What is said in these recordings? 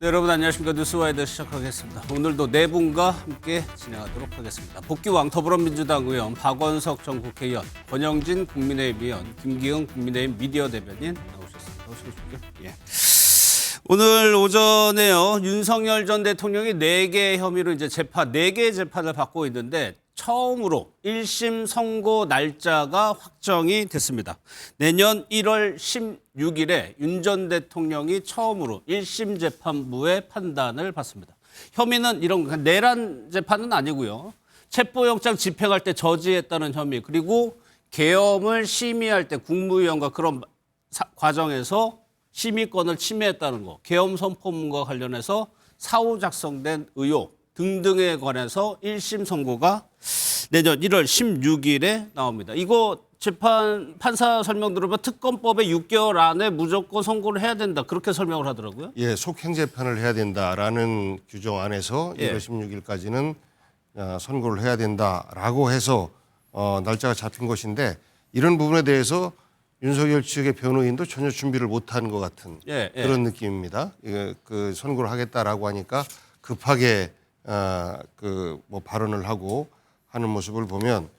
네, 여러분 안녕하십니까. 뉴스와이드 시작하겠습니다. 오늘도 네 분과 함께 진행하도록 하겠습니다. 복귀왕 더불어민주당 의원, 박원석 전 국회의원, 권영진 국민의힘 의원, 김기흥 국민의힘 미디어 대변인 나오셨습니다. 어서 오십시오. 예. 오늘 오전에요, 윤석열 전 대통령이 4개 혐의로 이제 재판, 4개의 재판을 받고 있는데 처음으로 1심 선고 날짜가 확정이 됐습니다. 내년 1월 16일에 윤 전 대통령이 처음으로 1심 재판부의 판단을 받습니다. 혐의는 이런 내란 재판은 아니고요. 체포영장 집행할 때 저지했다는 혐의, 그리고 계엄을 심의할 때 국무위원과 그런 과정에서 심의권을 침해했다는 거, 계엄 선포문과 관련해서 사후 작성된 의혹 등등에 관해서 1심 선고가 내년 1월 16일에 나옵니다. 이거 판사 설명 들어보면 특검법에 6개월 안에 무조건 선고를 해야 된다, 그렇게 설명을 하더라고요. 예, 속행재판을 해야 된다라는 규정 안에서 예. 1월 16일까지는 선고를 해야 된다라고 해서 날짜가 잡힌 것인데, 이런 부분에 대해서 윤석열 측의 변호인도 전혀 준비를 못한 것 같은 그런 느낌입니다. 그 선고를 하겠다라고 하니까 급하게 뭐 발언을 하고 하는 모습을 보면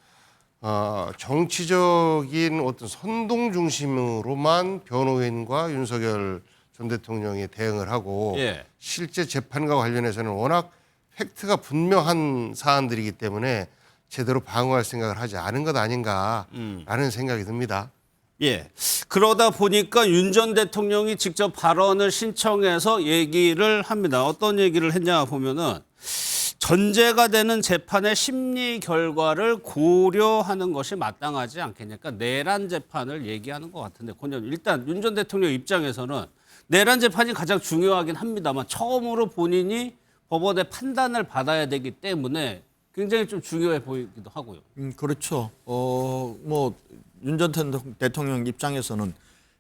정치적인 어떤 선동 중심으로만 변호인과 윤석열 전 대통령이 대응을 하고 실제 재판과 관련해서는 워낙 팩트가 분명한 사안들이기 때문에 제대로 방어할 생각을 하지 않은 것 아닌가라는 생각이 듭니다. 예. 그러다 보니까 윤 전 대통령이 직접 발언을 신청해서 얘기를 합니다. 어떤 얘기를 했냐 보면은, 전제가 되는 재판의 심리 결과를 고려하는 것이 마땅하지 않겠냐니까 내란 재판을 얘기하는 것 같은데, 일단 윤 전 대통령 입장에서는 내란 재판이 가장 중요하긴 합니다만 처음으로 본인이 법원의 판단을 받아야 되기 때문에 굉장히 좀 중요해 보이기도 하고요. 그렇죠. 윤 전 대통령 입장에서는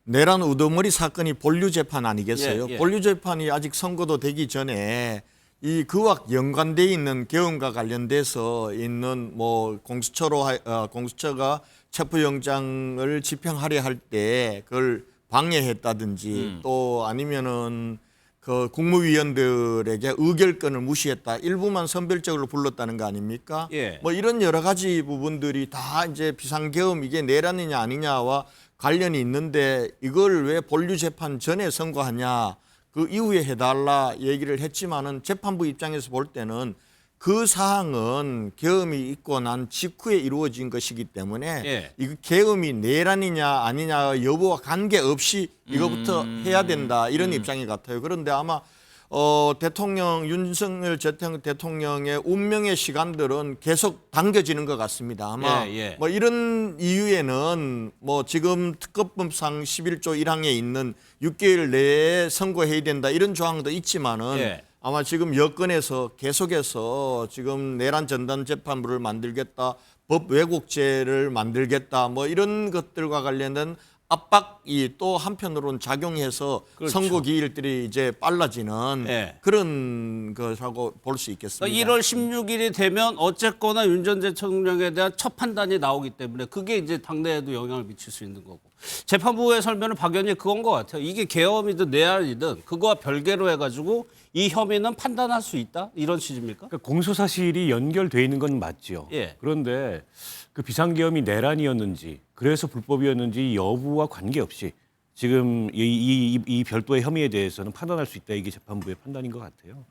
내란 우두머리 사건이 본류 재판 아니겠어요? 본류 재판이 아직 선고도 되기 전에 이 그와 연관돼 있는 계엄과 관련돼서 있는 공수처가 체포영장을 집행하려 할 때 그걸 방해했다든지 또 아니면은 그 국무위원들에게 의결권을 무시했다, 일부만 선별적으로 불렀다는 거 아닙니까? 뭐 이런 여러 가지 부분들이 다 이제 비상계엄 이게 내란이냐 아니냐와 관련이 있는데, 이걸 왜 본류 재판 전에 선고하냐, 그 이후에 해달라 얘기를 했지만은 재판부 입장에서 볼 때는 그 사항은 계엄이 있고 난 직후에 이루어진 것이기 때문에 이 계엄이 내란이냐 아니냐 여부와 관계없이 이거부터 해야 된다, 이런 입장이 같아요. 그런데 아마 윤석열 대통령의 운명의 시간들은 계속 당겨지는 것 같습니다. 아마 뭐 이런 이유에는 뭐 지금 특검법상 11조 1항에 있는 6개월 내에 선고해야 된다, 이런 조항도 있지만은 아마 지금 여권에서 계속해서 지금 내란 전담 재판부를 만들겠다, 법 왜곡죄를 만들겠다, 뭐 이런 것들과 관련된 압박이 또 한편으로는 작용해서 선고 기일들이 이제 빨라지는 그런 것이라고 볼 수 있겠습니다. 1월 16일이 되면 어쨌거나 윤 전 대통령에 대한 첫 판단이 나오기 때문에 그게 이제 당내에도 영향을 미칠 수 있는 거고, 재판부의 설명은 박연히 그건 것 같아요. 이게 계엄이든 내란이든 그거와 별개로 해가지고 이 혐의는 판단할 수 있다, 이런 취지입니까? 그러니까 공소사실이 연결돼 있는 건 맞죠. 그런데 그 비상계엄이 내란이었는지 그래서 불법이었는지 여부와 관계없이 지금 이 별도의 혐의에 대해서는 판단할 수 있다, 이게 재판부의 판단인 것 같아요.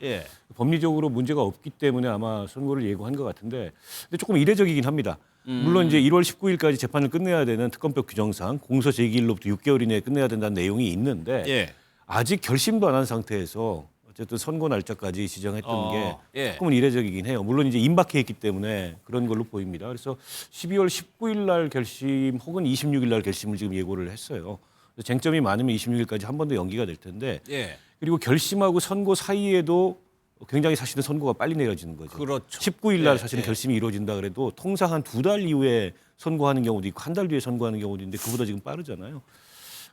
법리적으로 문제가 없기 때문에 아마 선고를 예고한 것 같은데, 근데 조금 이례적이긴 합니다. 물론 이제 1월 19일까지 재판을 끝내야 되는 특검법 규정상 공소 제기일로부터 6개월 이내에 끝내야 된다는 내용이 있는데 아직 결심도 안 한 상태에서 어쨌든 선고 날짜까지 지정했던 게 조금은 이례적이긴 해요. 물론 이제 임박해 있기 때문에 그런 걸로 보입니다. 그래서 12월 19일 날 결심 혹은 26일 날 결심을 지금 예고를 했어요. 쟁점이 많으면 26일까지 한 번 더 연기가 될 텐데, 그리고 결심하고 선고 사이에도 굉장히 사실은 선고가 빨리 내려지는 거죠. 19일 날 사실은 결심이 이루어진다 그래도 통상 한 2달 이후에 선고하는 경우도 있고 한 달 뒤에 선고하는 경우도 있는데 그보다 지금 빠르잖아요.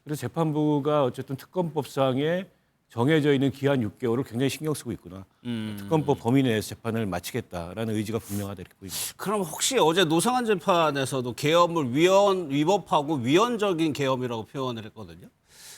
그래서 재판부가 어쨌든 특검법상에 정해져 있는 기한 6개월을 굉장히 신경 쓰고 있구나. 특검법 범위 내에서 재판을 마치겠다라는 의지가 분명하다, 이렇게 보입니다. 그럼 혹시 어제 노상한 재판에서도 계엄을 위법하고 위헌적인 계엄이라고 표현을 했거든요.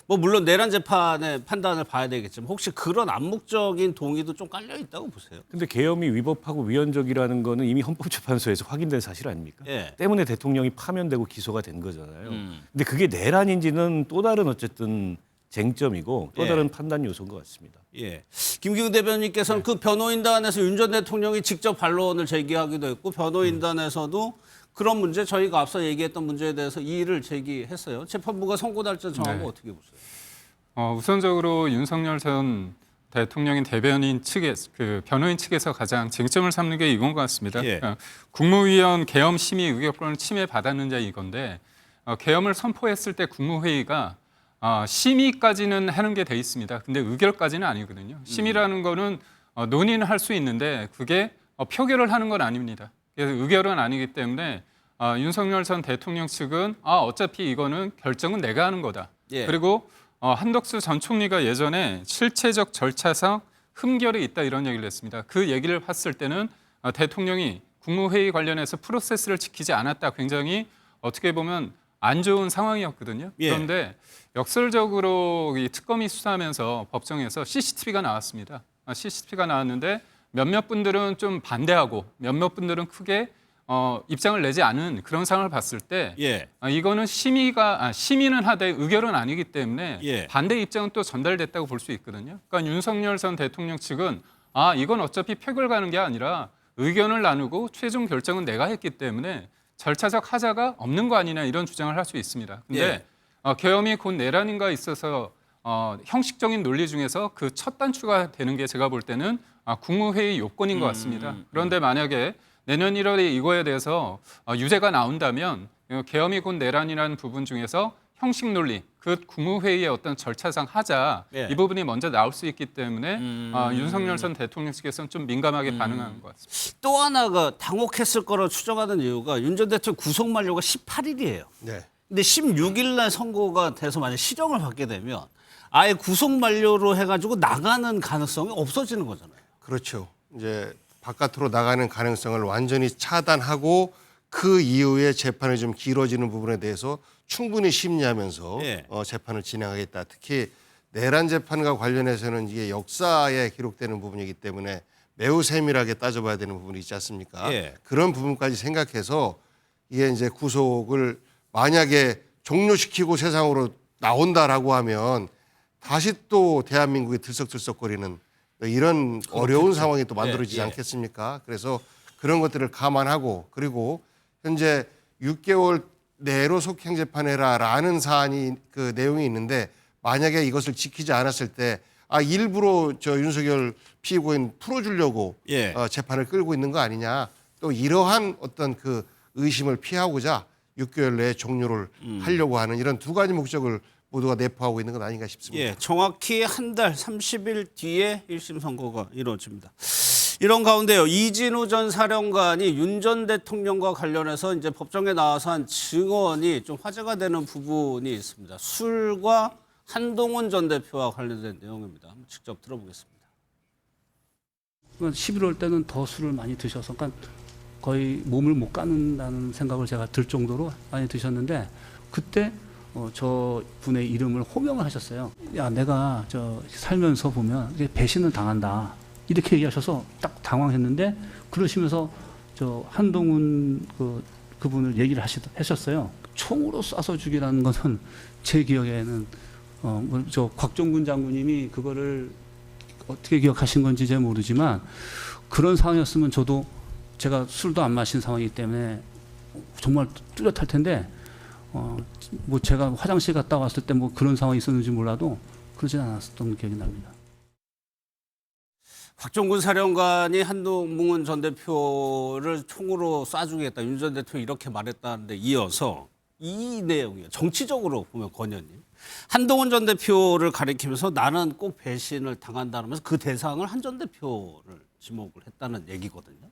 뭐 물론 내란 재판의 판단을 봐야 되겠지만 혹시 그런 암묵적인 동의도 좀 깔려 있다고 보세요? 근데 계엄이 위법하고 위헌적이라는 거는 이미 헌법재판소에서 확인된 사실 아닙니까? 예. 때문에 대통령이 파면되고 기소가 된 거잖아요. 근데 그게 내란인지는 또 다른 어쨌든 쟁점이고 또 다른 판단 요소인 것 같습니다. 예. 김기웅 대변인께서는 그 변호인단에서 윤 전 대통령이 직접 반론을 제기하기도 했고 변호인단에서도 그런 문제 저희가 앞서 얘기했던 문제에 대해서 이의를 제기했어요. 재판부가 선고 날짜 정하고 어떻게 보세요? 우선적으로 윤석열 전 대통령인 대변인 측에 그 변호인 측에서 가장 쟁점을 삼는 게 이건 것 같습니다. 예. 국무위원 계엄 심의 의결권을 침해받았느냐 이건데 계엄을 선포했을 때 국무회의가 심의까지는 하는 게 돼 있습니다. 근데 의결까지는 아니거든요. 심의라는 거는 논의는 할 수 있는데 그게 표결을 하는 건 아닙니다. 그래서 의결은 아니기 때문에 윤석열 전 대통령 측은 어차피 이거는 결정은 내가 하는 거다. 예. 그리고 한덕수 전 총리가 예전에 실체적 절차상 흠결이 있다 이런 얘기를 했습니다. 그 얘기를 봤을 때는 대통령이 국무회의 관련해서 프로세스를 지키지 않았다. 굉장히 어떻게 보면 안 좋은 상황이었거든요. 예. 그런데 역설적으로 이 특검이 수사하면서 법정에서 CCTV가 나왔습니다. CCTV가 나왔는데 몇몇 분들은 좀 반대하고 몇몇 분들은 크게 입장을 내지 않은 그런 상황을 봤을 때 이거는 심의는 하되 의결은 아니기 때문에 반대 입장은 또 전달됐다고 볼 수 있거든요. 그러니까 윤석열 전 대통령 측은 이건 어차피 표결 가는 게 아니라 의견을 나누고 최종 결정은 내가 했기 때문에 절차적 하자가 없는 거 아니냐 이런 주장을 할 수 있습니다. 근데 계엄이 곧 내란인가 있어서 형식적인 논리 중에서 그 첫 단추가 되는 게 제가 볼 때는 국무회의 요건인 것 같습니다. 그런데 만약에 내년 1월에 이거에 대해서 유죄가 나온다면 계엄이 곧 내란이라는 부분 중에서 형식 논리, 그 국무회의의 어떤 절차상 하자 이 부분이 먼저 나올 수 있기 때문에 윤석열 전 대통령 측에서는 좀 민감하게 반응하는 것 같습니다. 또 하나가 당혹했을 거로 추정하는 이유가 윤 전 대통령 구속 만료가 18일이에요. 네. 근데 16일 날 선고가 돼서 만약 실형을 받게 되면 아예 구속 만료로 해가지고 나가는 가능성이 없어지는 거잖아요. 그렇죠. 이제 바깥으로 나가는 가능성을 완전히 차단하고 그 이후에 재판이 좀 길어지는 부분에 대해서 충분히 심리하면서 재판을 진행하겠다. 특히 내란 재판과 관련해서는 이게 역사에 기록되는 부분이기 때문에 매우 세밀하게 따져봐야 되는 부분이 있지 않습니까? 그런 부분까지 생각해서 이게 이제 구속을 만약에 종료시키고 세상으로 나온다라고 하면 다시 또 대한민국이 들썩들썩거리는 이런 어려운 상황이 또 만들어지지 않겠습니까? 그래서 그런 것들을 감안하고 그리고 현재 6개월 내로 속행 재판해라라는 사안이 그 내용이 있는데 만약에 이것을 지키지 않았을 때 일부러 저 윤석열 피고인 풀어주려고 재판을 끌고 있는 거 아니냐 또 이러한 어떤 그 의심을 피하고자 6개월 내에 종료를 하려고 하는 이런 두 가지 목적을 모두가 내포하고 있는 건 아닌가 싶습니다. 정확히 한 달 30일 뒤에 1심 선고가 이루어집니다. 이런 가운데요. 이진우 전 사령관이 윤 전 대통령과 관련해서 이제 법정에 나와서 한 증언이 좀 화제가 되는 부분이 있습니다. 술과 한동훈 전 대표와 관련된 내용입니다. 한번 직접 들어보겠습니다. 11월 때는 더 술을 많이 드셔서 그러니까 거의 몸을 못 가는다는 생각을 제가 들 정도로 많이 드셨는데 그때 저 분의 이름을 호명을 하셨어요. 야, 내가 저 살면서 보면 배신을 당한다. 이렇게 얘기하셔서 딱 당황했는데 그러시면서 저 한동훈 그분을 얘기를 하셨어요. 총으로 쏴서 죽이라는 것은 제 기억에는 저 곽종근 장군님이 그거를 어떻게 기억하신 건지 잘 모르지만 그런 상황이었으면 저도 제가 술도 안 마신 상황이기 때문에 정말 뚜렷할 텐데 뭐 제가 화장실 갔다 왔을 때 뭐 그런 상황이 있었는지 몰라도 그러진 않았었던 기억이 납니다. 곽종근 사령관이 한동훈 전 대표를 총으로 쏴주겠다. 윤 전 대통령이 이렇게 말했다는데 이어서 이 내용이에요. 정치적으로 보면 권현님. 한동훈 전 대표를 가리키면서 나는 꼭 배신을 당한다면서 그 대상을 한 전 대표를 지목을 했다는 얘기거든요.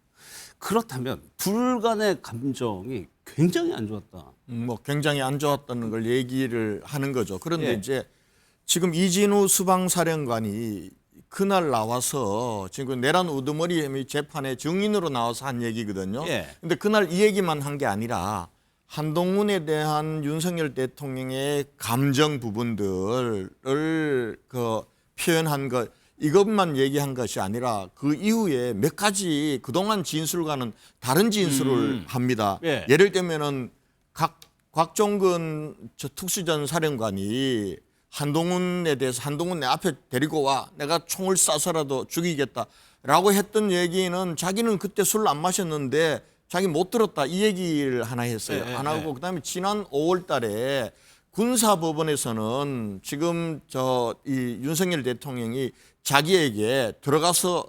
그렇다면 둘 간의 감정이 굉장히 안 좋았다. 뭐 굉장히 안 좋았다는 걸 얘기를 하는 거죠. 그런데 이제 지금 이진우 수방사령관이 그날 나와서 지금 내란 우두머리 혐의 재판의 증인으로 나와서 한 얘기거든요. 근데 그날 이 얘기만 한 게 아니라 한동훈에 대한 윤석열 대통령의 감정 부분들을 그 표현한 것 이것만 얘기한 것이 아니라 그 이후에 몇 가지 그동안 진술과는 다른 진술을 합니다. 예. 예를 들면은 곽종근 특수전 사령관이 한동훈에 대해서 한동훈 내 앞에 데리고 와 내가 총을 쏴서라도 죽이겠다라고 했던 얘기는 자기는 그때 술 안 마셨는데 자기 못 들었다 이 얘기를 하나 했어요. 안 하고 그다음에 지난 5월 달에 군사법원에서는 지금 이 윤석열 대통령이 자기에게 들어가서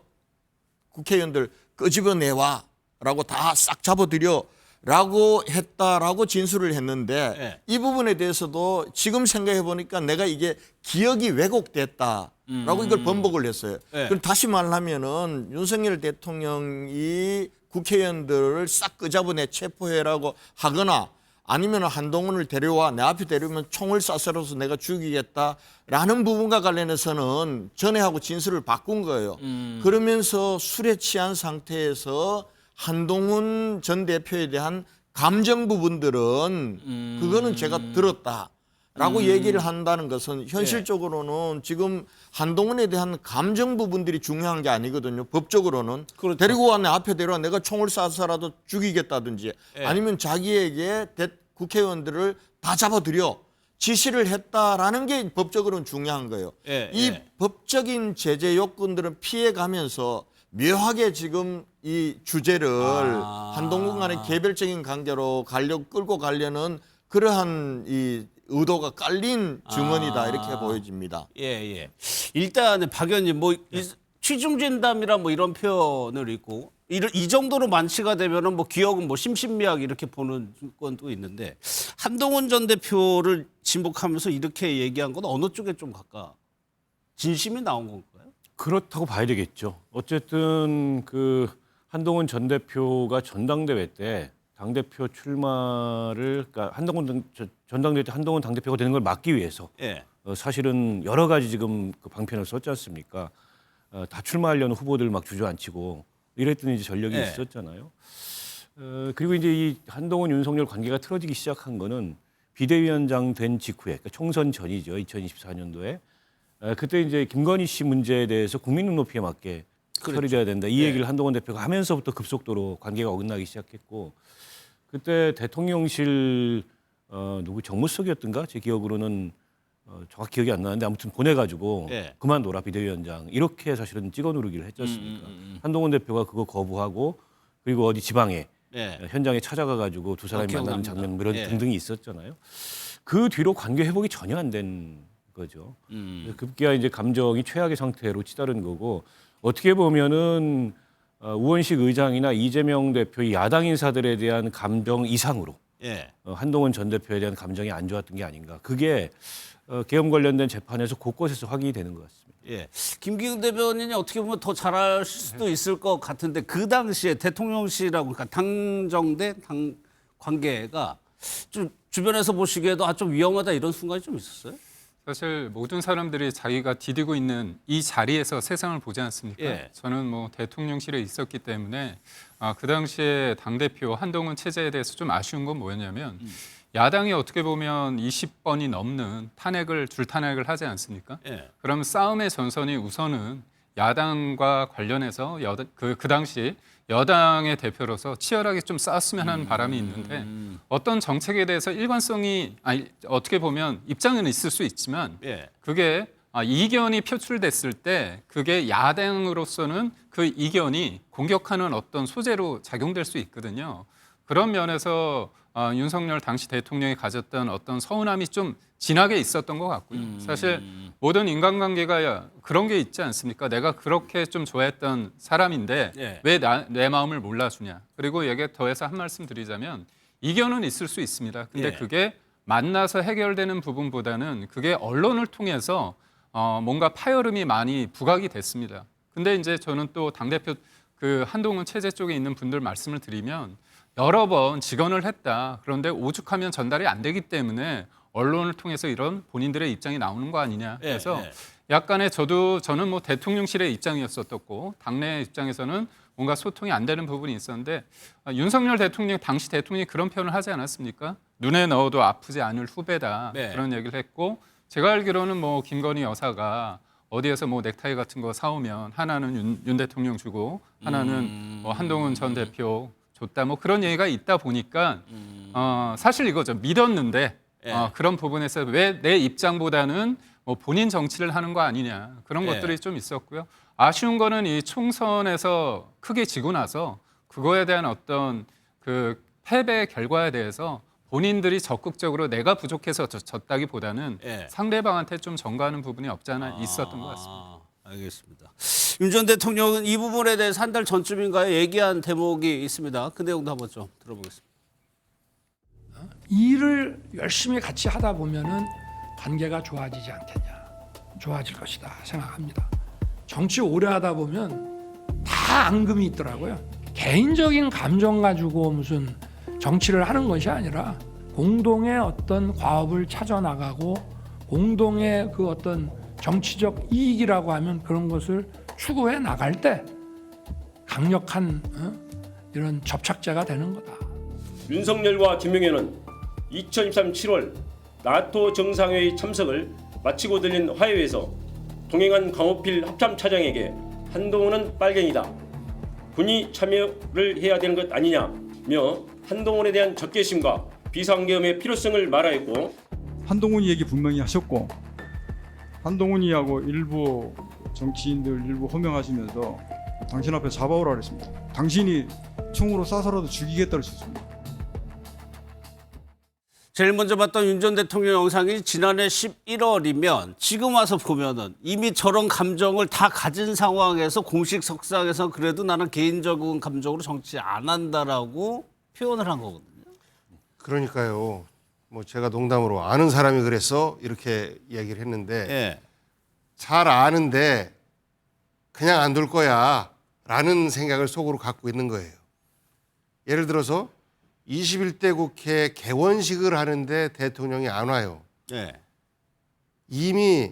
국회의원들 끄집어내와라고 다 싹 잡아들여라고 했다라고 진술을 했는데 이 부분에 대해서도 지금 생각해 보니까 내가 이게 기억이 왜곡됐다라고 이걸 번복을 했어요. 그럼 다시 말하면은 윤석열 대통령이 국회의원들을 싹 끄잡아내 체포해라고 하거나 아니면 한동훈을 데려와 내 앞에 데려오면 총을 쏴서라도 내가 죽이겠다라는 부분과 관련해서는 전에하고 진술을 바꾼 거예요. 그러면서 술에 취한 상태에서 한동훈 전 대표에 대한 감정 부분들은 그거는 제가 들었다라고 얘기를 한다는 것은 현실적으로는 지금 한동훈에 대한 감정 부분들이 중요한 게 아니거든요. 법적으로는. 그렇죠. 데리고 와 내 앞에 데려와 내가 총을 쏴서라도 죽이겠다든지 아니면 자기에게 국회의원들을 다 잡아들여 지시를 했다라는 게 법적으로는 중요한 거예요. 이 법적인 제재 요건들은 피해가면서 묘하게 지금 이 주제를 한동훈 간의 개별적인 관계로 끌고 가려는 그러한 이 의도가 깔린 증언이다 이렇게 보여집니다. 예. 일단 박 의원님 취중진담이라 이런 표현을 있고 이 정도로 만취가 되면은 기억은 심신미약 이렇게 보는 건도 있는데 한동훈 전 대표를 지목하면서 이렇게 얘기한 건 어느 쪽에 좀 진심이 나온 건가요? 그렇다고 봐야 되겠죠. 어쨌든 그 한동훈 전 대표가 전당대회 때 당대표 출마를 그러니까 한동훈 전당대회 때 한동훈 당대표가 되는 걸 막기 위해서 사실은 여러 가지 지금 그 방편을 썼지 않습니까? 다 출마하려는 후보들 막 주저앉히고 이랬던 이제 전력이 있었잖아요. 그리고 이제 이 한동훈 윤석열 관계가 틀어지기 시작한 거는 비대위원장 된 직후에 그러니까 총선 전이죠. 2024년도에 그때 이제 김건희 씨 문제에 대해서 국민 눈높이에 맞게 처리돼야 된다. 이 얘기를 한동훈 대표가 하면서부터 급속도로 관계가 어긋나기 시작했고 그때 대통령실 누구 정무수석이었던가 제 기억으로는 정확히 기억이 안 나는데 아무튼 보내가지고 그만둬라 비대위원장 이렇게 사실은 찍어 누르기를 했지 않습니까? 한동훈 대표가 그거 거부하고 그리고 어디 지방에 현장에 찾아가가지고 두 사람이 만나는 장면 이런 등등이 있었잖아요. 그 뒤로 관계 회복이 전혀 안 된 거죠. 급기야 이제 감정이 최악의 상태로 치달은 거고 어떻게 보면은 우원식 의장이나 이재명 대표의 야당 인사들에 대한 감정 이상으로 한동훈 전 대표에 대한 감정이 안 좋았던 게 아닌가. 그게 계엄 관련된 재판에서 곳곳에서 확인이 되는 것 같습니다. 김기훈 대변인이 어떻게 보면 더 잘할 수도 있을 것 같은데 그 당시에 대통령실하고 그러니까 당정대 당 관계가 좀 주변에서 보시기에도 좀 위험하다 이런 순간이 좀 있었어요? 사실 모든 사람들이 자기가 디디고 있는 이 자리에서 세상을 보지 않습니까? 저는 대통령실에 있었기 때문에 그 당시에 당대표 한동훈 체제에 대해서 좀 아쉬운 건 뭐였냐면 야당이 어떻게 보면 20번이 넘는 줄탄핵을 하지 않습니까? 그럼 싸움의 전선이 우선은 야당과 관련해서 그 당시 여당의 대표로서 치열하게 좀 싸웠으면 하는 바람이 있는데 어떤 정책에 대해서 일관성이 어떻게 보면 입장은 있을 수 있지만 그게 이견이 표출됐을 때 그게 야당으로서는 그 이견이 공격하는 어떤 소재로 작용될 수 있거든요. 그런 면에서 윤석열 당시 대통령이 가졌던 어떤 서운함이 좀 진하게 있었던 것 같고요. 사실 모든 인간관계가 그런 게 있지 않습니까? 내가 그렇게 좀 좋아했던 사람인데 왜 내 마음을 몰라주냐. 그리고 여기에 더해서 한 말씀 드리자면 이견은 있을 수 있습니다. 근데 그게 만나서 해결되는 부분보다는 그게 언론을 통해서 뭔가 파열음이 많이 부각이 됐습니다. 근데 이제 저는 또 당대표 그 한동훈 체제 쪽에 있는 분들 말씀을 드리면 여러 번 직언을 했다. 그런데 오죽하면 전달이 안 되기 때문에 언론을 통해서 이런 본인들의 입장이 나오는 거 아니냐. 그래서 약간의 저는 대통령실의 입장이었었고 당내 입장에서는 뭔가 소통이 안 되는 부분이 있었는데 윤석열 대통령 당시 대통령이 그런 표현을 하지 않았습니까? 눈에 넣어도 아프지 않을 후배다 네. 그런 얘기를 했고 제가 알기로는 뭐 김건희 여사가 어디에서 뭐 넥타이 같은 거 사오면 하나는 윤 대통령 주고 하나는 뭐 한동훈 전 대표 줬다 뭐 그런 얘기가 있다 보니까 사실 이거죠. 믿었는데 그런 부분에서 왜 내 입장보다는 뭐 본인 정치를 하는 거 아니냐 그런 것들이 좀 있었고요. 아쉬운 거는 이 총선에서 크게 지고 나서 그거에 대한 어떤 그 패배 결과에 대해서 본인들이 적극적으로 내가 부족해서 졌다기보다는 상대방한테 좀 전가하는 부분이 없지 않아 있었던 것 같습니다. 알겠습니다. 윤 전 대통령은 이 부분에 대해서 한 달 전쯤인가요? 얘기한 대목이 있습니다. 그 내용도 한번 좀 들어보겠습니다. 일을 열심히 같이 하다 보면은 관계가 좋아지지 않겠냐, 좋아질 것이다 생각합니다. 정치 오래 하다 보면 다 앙금이 있더라고요. 개인적인 감정 가지고 무슨 정치를 하는 것이 아니라 공동의 어떤 과업을 찾아 나가고 공동의 그 어떤 정치적 이익이라고 하면 그런 것을 추구해 나갈 때 강력한 이런 접착제가 되는 거다. 윤석열과 김용현은 2023 7월 나토 정상회의 참석을 마치고 들린 화해에서 동행한 강호필 합참차장에게 한동훈은 빨갱이다, 군이 참여를 해야 되는 것 아니냐며 한동훈에 대한 적개심과 비상계엄의 필요성을 말하였고 한동훈이 얘기 분명히 하셨고 한동훈이하고 일부 정치인들 일부 호명하시면서 당신 앞에 잡아오라 그랬습니다. 당신이 총으로 쏴서라도 죽이겠다고 했습니다. 제일 먼저 봤던 윤 전 대통령 영상이 지난해 11월이면 지금 와서 보면은 이미 저런 감정을 다 가진 상황에서 공식 석상에서 그래도 나는 개인적인 감정으로 정치 안 한다라고 표현을 한 거거든요. 그러니까요. 뭐 제가 농담으로 아는 사람이 그랬어 이렇게 이야기를 했는데 잘 아는데 그냥 안 둘 거야 라는 생각을 속으로 갖고 있는 거예요. 예를 들어서 21대 국회 개원식을 하는데 대통령이 안 와요. 이미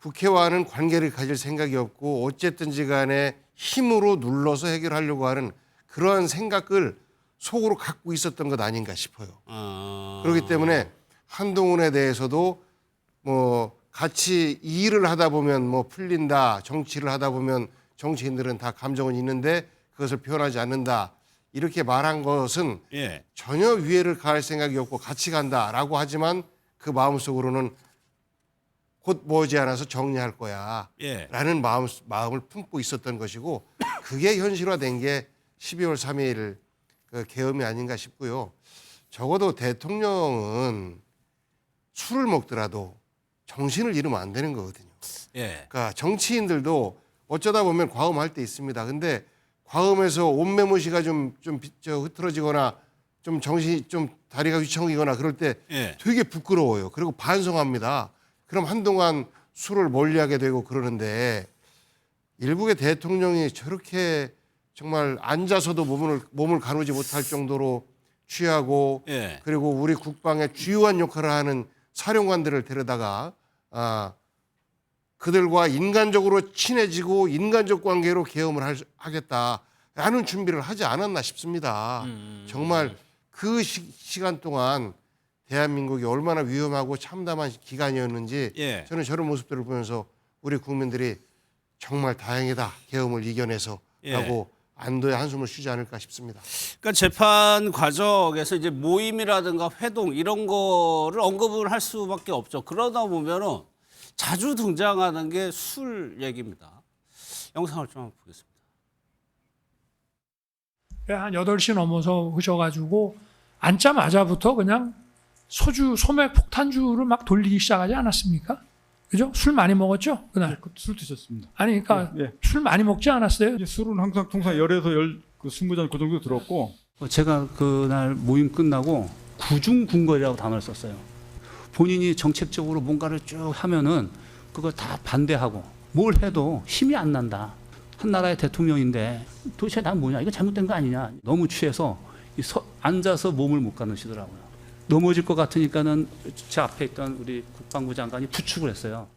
국회와는 관계를 가질 생각이 없고 어쨌든지 간에 힘으로 눌러서 해결하려고 하는 그러한 생각을 속으로 갖고 있었던 것 아닌가 싶어요. 그렇기 때문에 한동훈에 대해서도 뭐 같이 일을 하다 보면 뭐 풀린다, 정치를 하다 보면 정치인들은 다 감정은 있는데 그것을 표현하지 않는다. 이렇게 말한 것은 전혀 위해를 가할 생각이 없고 같이 간다라고 하지만 그 마음속으로는 곧 머지않아서 정리할 거야 라는 마음을 품고 있었던 것이고 그게 현실화된 게 12월 3일 그 계엄이 아닌가 싶고요. 적어도 대통령은 술을 먹더라도 정신을 잃으면 안 되는 거거든요. 그러니까 정치인들도 어쩌다 보면 과음할 때 있습니다. 근데 과음에서 옷매무시가 좀 흐트러지거나 좀 정신이 좀 다리가 휘청이거나 그럴 때 되게 부끄러워요. 그리고 반성합니다. 그럼 한동안 술을 멀리하게 되고 그러는데 일국의 대통령이 저렇게 정말 앉아서도 몸을 가누지 못할 정도로 취하고 그리고 우리 국방의 주요한 역할을 하는 사령관들을 데려다가 그들과 인간적으로 친해지고 인간적 관계로 계엄을 하겠다라는 준비를 하지 않았나 싶습니다. 정말 그 시간 동안 대한민국이 얼마나 위험하고 참담한 기간이었는지 저는 저런 모습들을 보면서 우리 국민들이 정말 다행이다. 계엄을 이겨내서 라고 안도의 한숨을 쉬지 않을까 싶습니다. 그러니까 재판 과정에서 이제 모임이라든가 회동 이런 거를 언급을 할 수밖에 없죠. 그러다 보면은 자주 등장하는 게 술 얘기입니다. 영상을 좀 한번 보겠습니다. 한 8시 넘어서 오셔가지고 앉자마자부터 그냥 소맥 폭탄주를 막 돌리기 시작하지 않았습니까? 그죠? 술 많이 먹었죠? 그날. 술 드셨습니다. 아니, 그러니까 술 많이 먹지 않았어요? 이제 술은 항상 통상 10에서 20잔 그 정도 들었고 제가 그날 모임 끝나고 구중궁궐이라고 단어를 썼어요. 본인이 정책적으로 뭔가를 쭉 하면은 그걸 다 반대하고 뭘 해도 힘이 안 난다. 한 나라의 대통령인데 도대체 난 뭐냐? 이거 잘못된 거 아니냐? 너무 취해서 앉아서 몸을 못 가누시더라고요. 넘어질 것 같으니까는 제 앞에 있던 우리 국방부 장관이 부축을 했어요.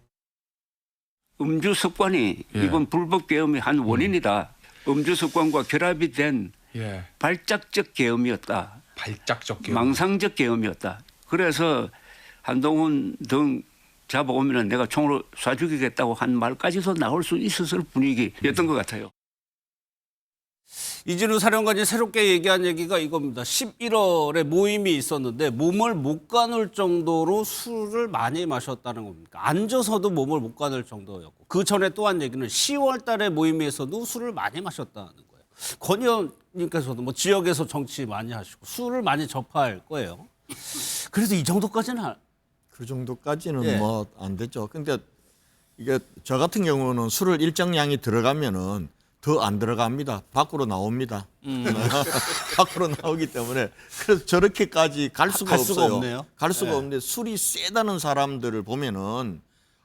음주 습관이 이건 불법 계엄의 한 원인이다. 음주 습관과 결합이 된 예. 발작적 계엄이었다. 발작적 계엄. 망상적 계엄이었다. 그래서 한동훈 등 잡아오면 내가 총으로 쏴 죽이겠다고 한 말까지도 나올 수 있었을 분위기였던 것 같아요. 이진우 사령관이 새롭게 얘기한 얘기가 이겁니다. 11월에 모임이 있었는데 몸을 못 가눌 정도로 술을 많이 마셨다는 겁니까? 앉아서도 몸을 못 가눌 정도였고 그 전에 또 한 얘기는 10월 달에 모임에서도 술을 많이 마셨다는 거예요. 권 의원님께서도 뭐 지역에서 정치 많이 하시고 술을 많이 접할 거예요. 그래도 이 정도까지는 그 정도까지는 예. 뭐 안 되죠. 근데 이게 저 같은 경우는 술을 일정량이 들어가면은 더 안 들어갑니다. 밖으로 나옵니다. 밖으로 나오기 때문에 그래서 저렇게까지 갈 수가 갈 수가 없어요. 없네요. 갈 수가 네. 없는데 술이 세다는 사람들을 보면은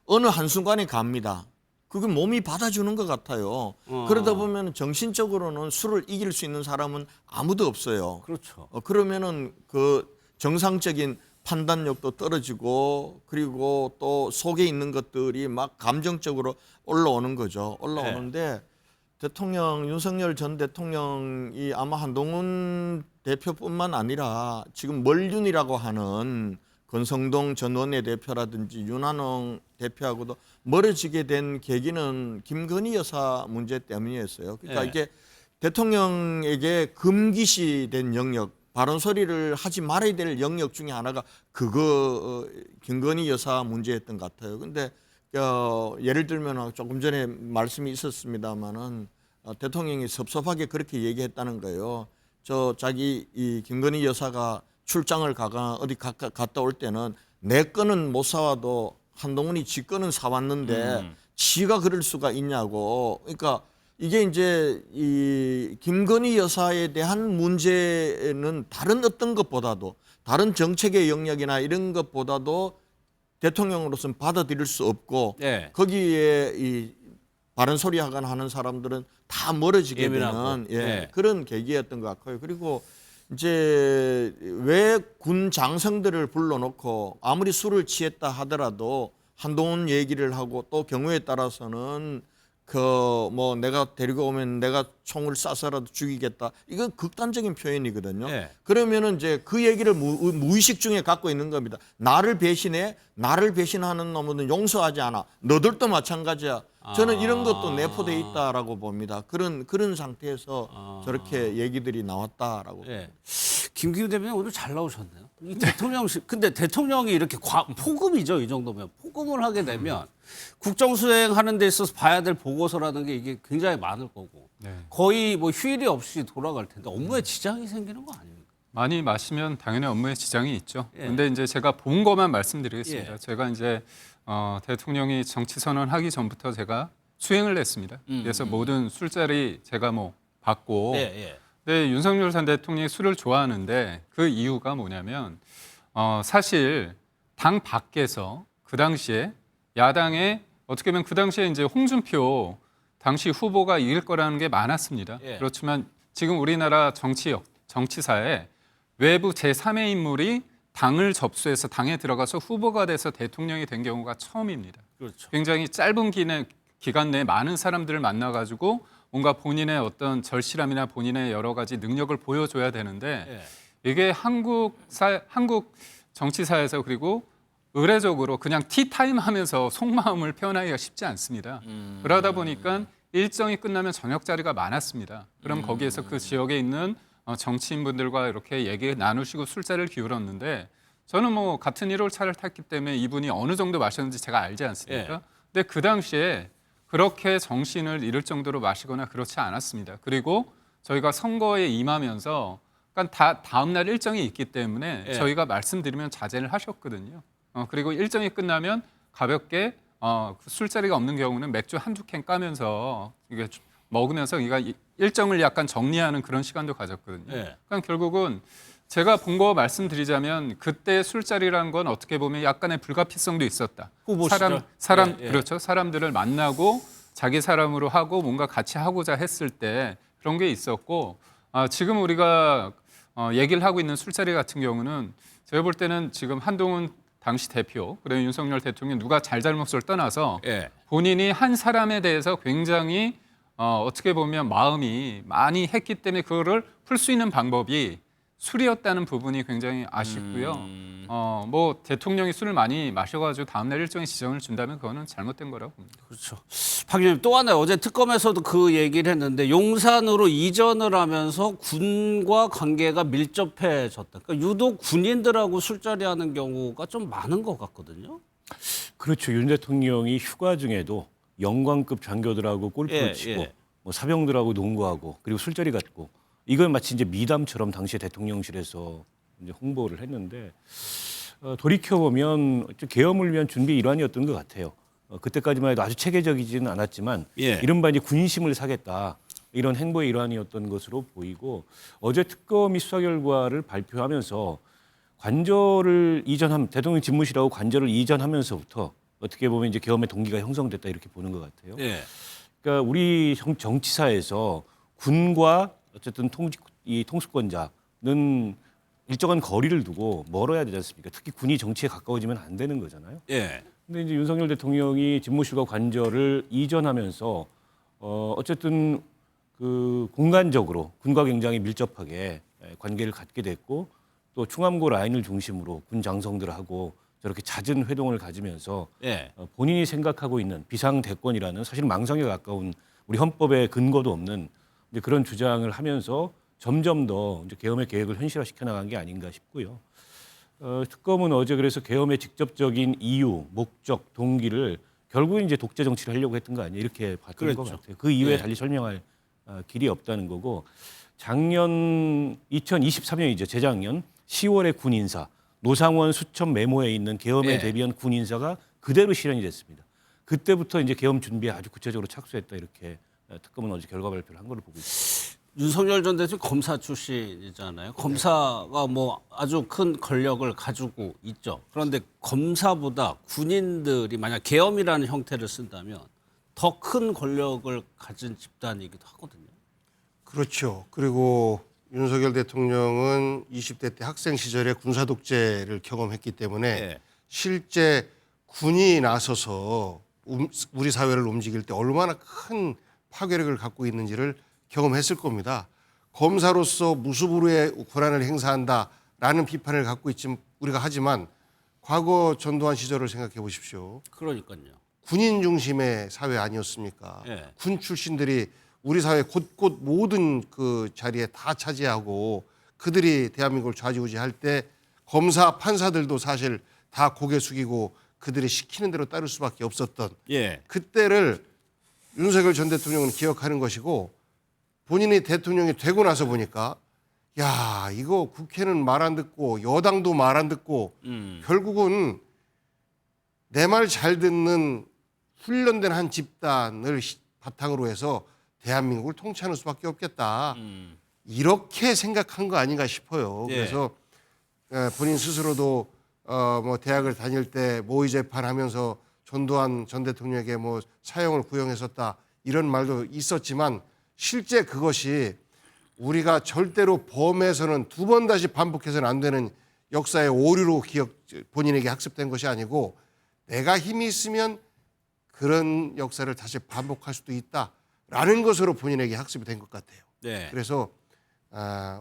어느 한순간에 갑니다. 그게 몸이 받아주는 것 같아요. 그러다 보면 정신적으로는 술을 이길 수 있는 사람은 아무도 없어요. 그렇죠. 그러면은 그 정상적인 판단력도 떨어지고 그리고 또 속에 있는 것들이 막 감정적으로 올라오는 거죠. 올라오는데 대통령 윤석열 전 대통령이 아마 한동훈 대표뿐만 아니라 지금 멀윤이라고 하는 권성동 전 원내대표라든지 윤한홍 대표하고도 멀어지게 된 계기는 김건희 여사 문제 때문이었어요. 그러니까 네. 이게 대통령에게 금기시된 영역, 발언 소리를 하지 말아야 될 영역 중에 하나가 그거 김건희 여사 문제였던 것 같아요. 근데 예를 들면 조금 전에 말씀이 있었습니다마는 대통령이 섭섭하게 그렇게 얘기했다는 거예요. 자기 이 김건희 여사가 출장을 가가 어디 갔다 올 때는 내 거는 못 사와도 한동훈이 지 거는 사왔는데 지가 그럴 수가 있냐고. 그러니까 이게 이제 이 김건희 여사에 대한 문제는 다른 어떤 것보다도 다른 정책의 영역이나 이런 것보다도 대통령으로서는 받아들일 수 없고 네. 거기에 이 바른 소리 하는 사람들은 다 멀어지게 예민하고. 되는 네. 그런 계기였던 것 같고요. 그리고 이제 왜 군 장성들을 불러놓고 아무리 술을 취했다 하더라도 한동훈 얘기를 하고 또 경우에 따라서는 뭐 내가 데리고 오면 내가 총을 쏴서라도 죽이겠다. 이건 극단적인 표현이거든요. 네. 그러면은 이제 그 얘기를 무의식 중에 갖고 있는 겁니다. 나를 배신해, 나를 배신하는 놈은 용서하지 않아. 너들도 마찬가지야. 저는 이런 것도 내포돼 있다라고 봅니다. 그런 상태에서 저렇게 얘기들이 나왔다라고. 예. 김기훈 대변인 오늘 잘 나오셨네요. 이 대통령실 근데 대통령이 이렇게 포금이죠. 이 정도면 포금을 하게 되면 국정 수행하는 데 있어서 봐야 될 보고서라는 게 이게 굉장히 많을 거고 거의 뭐 휴일이 없이 돌아갈 텐데 업무에 지장이 생기는 거 아닙니까? 많이 마시면 당연히 업무에 지장이 있죠. 예. 근데 이제 제가 본 것만 말씀드리겠습니다. 예. 제가 이제 대통령이 정치 선언하기 전부터 제가 수행을 했습니다. 그래서 모든 술자리 제가 뭐 받고 예. 네, 윤석열 전 대통령이 술을 좋아하는데 그 이유가 뭐냐면 사실 당 밖에서 그 당시에 야당에 어떻게 보면 그 당시에 이제 홍준표 당시 후보가 이길 거라는 게 많았습니다. 예. 그렇지만 지금 우리나라 정치사에 외부 제3의 인물이 당을 접수해서 당에 들어가서 후보가 돼서 대통령이 된 경우가 처음입니다. 그렇죠. 굉장히 짧은 기간 내에 많은 사람들을 만나가지고 뭔가 본인의 어떤 절실함이나 본인의 여러 가지 능력을 보여줘야 되는데 이게 한국 정치사에서 그리고 의례적으로 그냥 티타임 하면서 속마음을 표현하기가 쉽지 않습니다. 그러다 보니까 일정이 끝나면 저녁 자리가 많았습니다. 그럼 거기에서 그 지역에 있는 정치인분들과 이렇게 얘기 나누시고 술자리를 기울였는데 저는 뭐 같은 1월 차를 탔기 때문에 이분이 어느 정도 마셨는지 제가 알지 않습니까? 근데 그 당시에 그렇게 정신을 잃을 정도로 마시거나 그렇지 않았습니다. 그리고 저희가 선거에 임하면서 그러니까 다음 날 일정이 있기 때문에 저희가 말씀드리면 자제를 하셨거든요. 그리고 일정이 끝나면 가볍게 술자리가 없는 경우는 맥주 한두 캔 까면서 이게 먹으면서 일정을 약간 정리하는 그런 시간도 가졌거든요. 그러니까 결국은 제가 본 거 말씀드리자면 그때 술자리라는 건 어떻게 보면 약간의 불가피성도 있었다. 후보 사람 그렇죠. 사람들을 만나고 자기 사람으로 하고 뭔가 같이 하고자 했을 때 그런 게 있었고 지금 우리가 얘기를 하고 있는 술자리 같은 경우는 제가 볼 때는 지금 한동훈 당시 대표 그리고 윤석열 대통령 누가 잘잘못을 떠나서 본인이 한 사람에 대해서 굉장히 어떻게 보면 마음이 많이 했기 때문에 그거를 풀 수 있는 방법이 술이었다는 부분이 굉장히 아쉽고요. 뭐 대통령이 술을 많이 마셔가지고 다음날 일정에 지정을 준다면 그거는 잘못된 거라고 봅니다. 그렇죠. 박 의원님 또 하나 어제 특검에서도 그 얘기를 했는데 용산으로 이전을 하면서 군과 관계가 밀접해졌다. 그러니까 유독 군인들하고 술자리하는 경우가 좀 많은 것 같거든요. 그렇죠. 윤 대통령이 휴가 중에도 영광급 장교들하고 골프를 치고 뭐 사병들하고 농구하고 그리고 술자리 갔고 이건 마치 이제 미담처럼 당시에 대통령실에서 이제 홍보를 했는데 돌이켜 보면 계엄을 위한 준비 일환이었던 것 같아요. 그때까지만 해도 아주 체계적이지는 않았지만 이른바 이제 군심을 사겠다 이런 행보의 일환이었던 것으로 보이고 어제 특검이 수사 결과를 발표하면서 관저를 이전함 대통령 집무실하고 관저를 이전하면서부터 어떻게 보면 이제 계엄의 동기가 형성됐다 이렇게 보는 것 같아요. 그러니까 우리 정치사에서 군과 어쨌든 이 통수권자는 일정한 거리를 두고 멀어야 되지 않습니까? 특히 군이 정치에 가까워지면 안 되는 거잖아요. 근데 이제 윤석열 대통령이 집무실과 관저를 이전하면서 어쨌든 그 공간적으로 군과 굉장히 밀접하게 관계를 갖게 됐고 또 충암고 라인을 중심으로 군 장성들하고 저렇게 잦은 회동을 가지면서 본인이 생각하고 있는 비상대권이라는 사실 망상에 가까운 우리 헌법에 근거도 없는 이제 그런 주장을 하면서 점점 더 이제 계엄의 계획을 현실화시켜 나간 게 아닌가 싶고요. 특검은 어제 그래서 계엄의 직접적인 이유, 목적, 동기를 결국은 이제 독재 정치를 하려고 했던 거 아니에요? 이렇게 봤던 것 같아요. 그 이외에 달리 설명할 길이 없다는 거고 작년 2023년이죠. 재작년 10월에 군 인사 노상원 수천 메모에 있는 계엄에 대비한 군 인사가 그대로 실현이 됐습니다. 그때부터 이제 계엄 준비에 아주 구체적으로 착수했다 이렇게 특검은 어제 결과 발표를 한 걸로 보고 있습니다. 윤석열 전 대통령 검사 출신이잖아요. 검사가 뭐 아주 큰 권력을 가지고 있죠. 그런데 검사보다 군인들이 만약 계엄이라는 형태를 쓴다면 더 큰 권력을 가진 집단이기도 하거든요. 그렇죠. 그리고 윤석열 대통령은 20대 때 학생 시절에 군사 독재를 경험했기 때문에 실제 군이 나서서 우리 사회를 움직일 때 얼마나 큰 파괴력을 갖고 있는지를 경험했을 겁니다. 검사로서 무수부르의 권한을 행사한다라는 비판을 갖고 있지 우리가 하지만 과거 전두환 시절을 생각해 보십시오. 그러니까요. 군인 중심의 사회 아니었습니까? 군 출신들이 우리 사회 곳곳 모든 그 자리에 다 차지하고 그들이 대한민국을 좌지우지할 때 검사, 판사들도 사실 다 고개 숙이고 그들이 시키는 대로 따를 수밖에 없었던 그때를 윤석열 전 대통령은 기억하는 것이고 본인이 대통령이 되고 나서 보니까 야 이거 국회는 말 안 듣고 여당도 말 안 듣고 결국은 내 말 잘 듣는 훈련된 한 집단을 바탕으로 해서 대한민국을 통치하는 수밖에 없겠다. 이렇게 생각한 거 아닌가 싶어요. 그래서 본인 스스로도 뭐 대학을 다닐 때 모의 재판하면서 전두환 전 대통령에게 뭐 사형을 구형했었다 이런 말도 있었지만 실제 그것이 우리가 절대로 범해서는 두 번 다시 반복해서는 안 되는 역사의 오류로 본인에게 학습된 것이 아니고 내가 힘이 있으면 그런 역사를 다시 반복할 수도 있다라는 것으로 본인에게 학습이 된 것 같아요. 그래서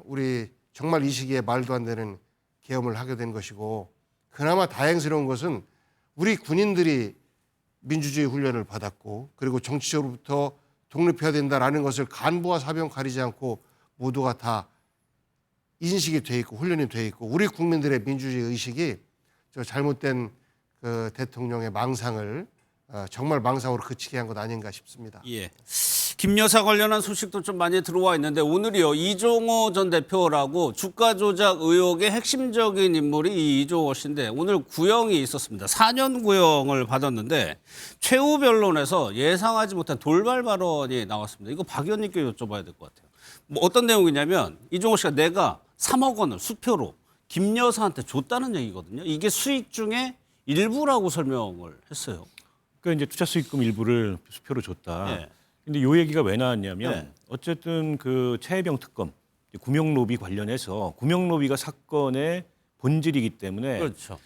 우리 정말 이 시기에 말도 안 되는 계엄을 하게 된 것이고 그나마 다행스러운 것은 우리 군인들이 민주주의 훈련을 받았고 그리고 정치적으로부터 독립해야 된다라는 것을 간부와 사병 가리지 않고 모두가 다 인식이 돼 있고 훈련이 돼 있고 우리 국민들의 민주주의 의식이 저 잘못된 그 대통령의 망상을 정말 망상으로 그치게 한 것 아닌가 싶습니다. 김 여사 관련한 소식도 좀 많이 들어와 있는데 오늘이요 이종호 전 대표라고 주가 조작 의혹의 핵심적인 인물이 이 이종호 씨인데 오늘 구형이 있었습니다. 4년 구형을 받았는데 최후 변론에서 예상하지 못한 돌발 발언이 나왔습니다. 이거 박 의원님께 여쭤봐야 될 것 같아요. 뭐 어떤 내용이냐면 이종호 씨가 내가 3억 원을 수표로 김 여사한테 줬다는 얘기거든요. 이게 수익 중에 일부라고 설명을 했어요. 그러니까 이제 투자 수익금 일부를 수표로 줬다. 근데 요 얘기가 왜 나왔냐면 어쨌든 그 최혜병 특검 구명 로비 관련해서 구명 로비가 사건의 본질이기 때문에 그렇죠.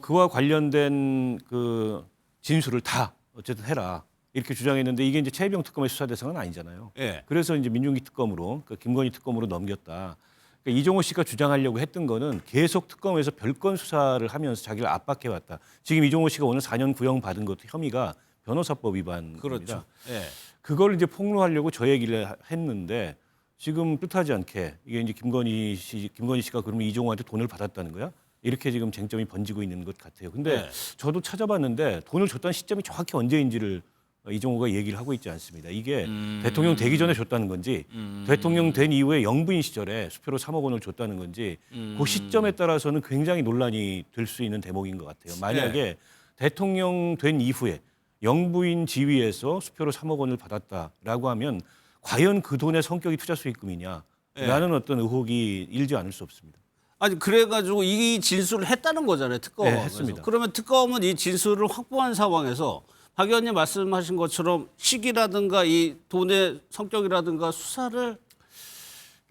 그와 관련된 그 진술을 다 어쨌든 해라 이렇게 주장했는데 이게 이제 최혜병 특검의 수사 대상은 아니잖아요. 예. 그래서 이제 민중기 특검으로 김건희 특검으로 넘겼다. 그러니까 이종호 씨가 주장하려고 했던 거는 계속 특검에서 별건 수사를 하면서 자기를 압박해왔다. 지금 이종호 씨가 오늘 4년 구형 받은 것도 혐의가 변호사법 위반입니다. 그렇죠. 예. 그걸 이제 폭로하려고 저 얘기를 했는데 지금 뜻하지 않게 이게 이제 김건희 씨가 그러면 이종호한테 돈을 받았다는 거야? 이렇게 지금 쟁점이 번지고 있는 것 같아요. 근데 네. 저도 찾아봤는데 돈을 줬다는 시점이 정확히 언제인지를 이종호가 얘기를 하고 있지 않습니다. 이게 대통령 되기 전에 줬다는 건지 대통령 된 이후에 영부인 시절에 수표로 3억 원을 줬다는 건지 그 시점에 따라서는 굉장히 논란이 될 수 있는 대목인 것 같아요. 만약에 대통령 된 이후에 영부인 지위에서 수표로 3억 원을 받았다라고 하면 과연 그 돈의 성격이 투자 수익금이냐라는 어떤 의혹이 일지 않을 수 없습니다. 아니 그래가지고 이 진술을 했다는 거잖아요, 특검은. 네, 했습니다. 그러면 특검은 이 진술을 확보한 상황에서 박 의원님 말씀하신 것처럼 시기라든가 이 돈의 성격이라든가 수사를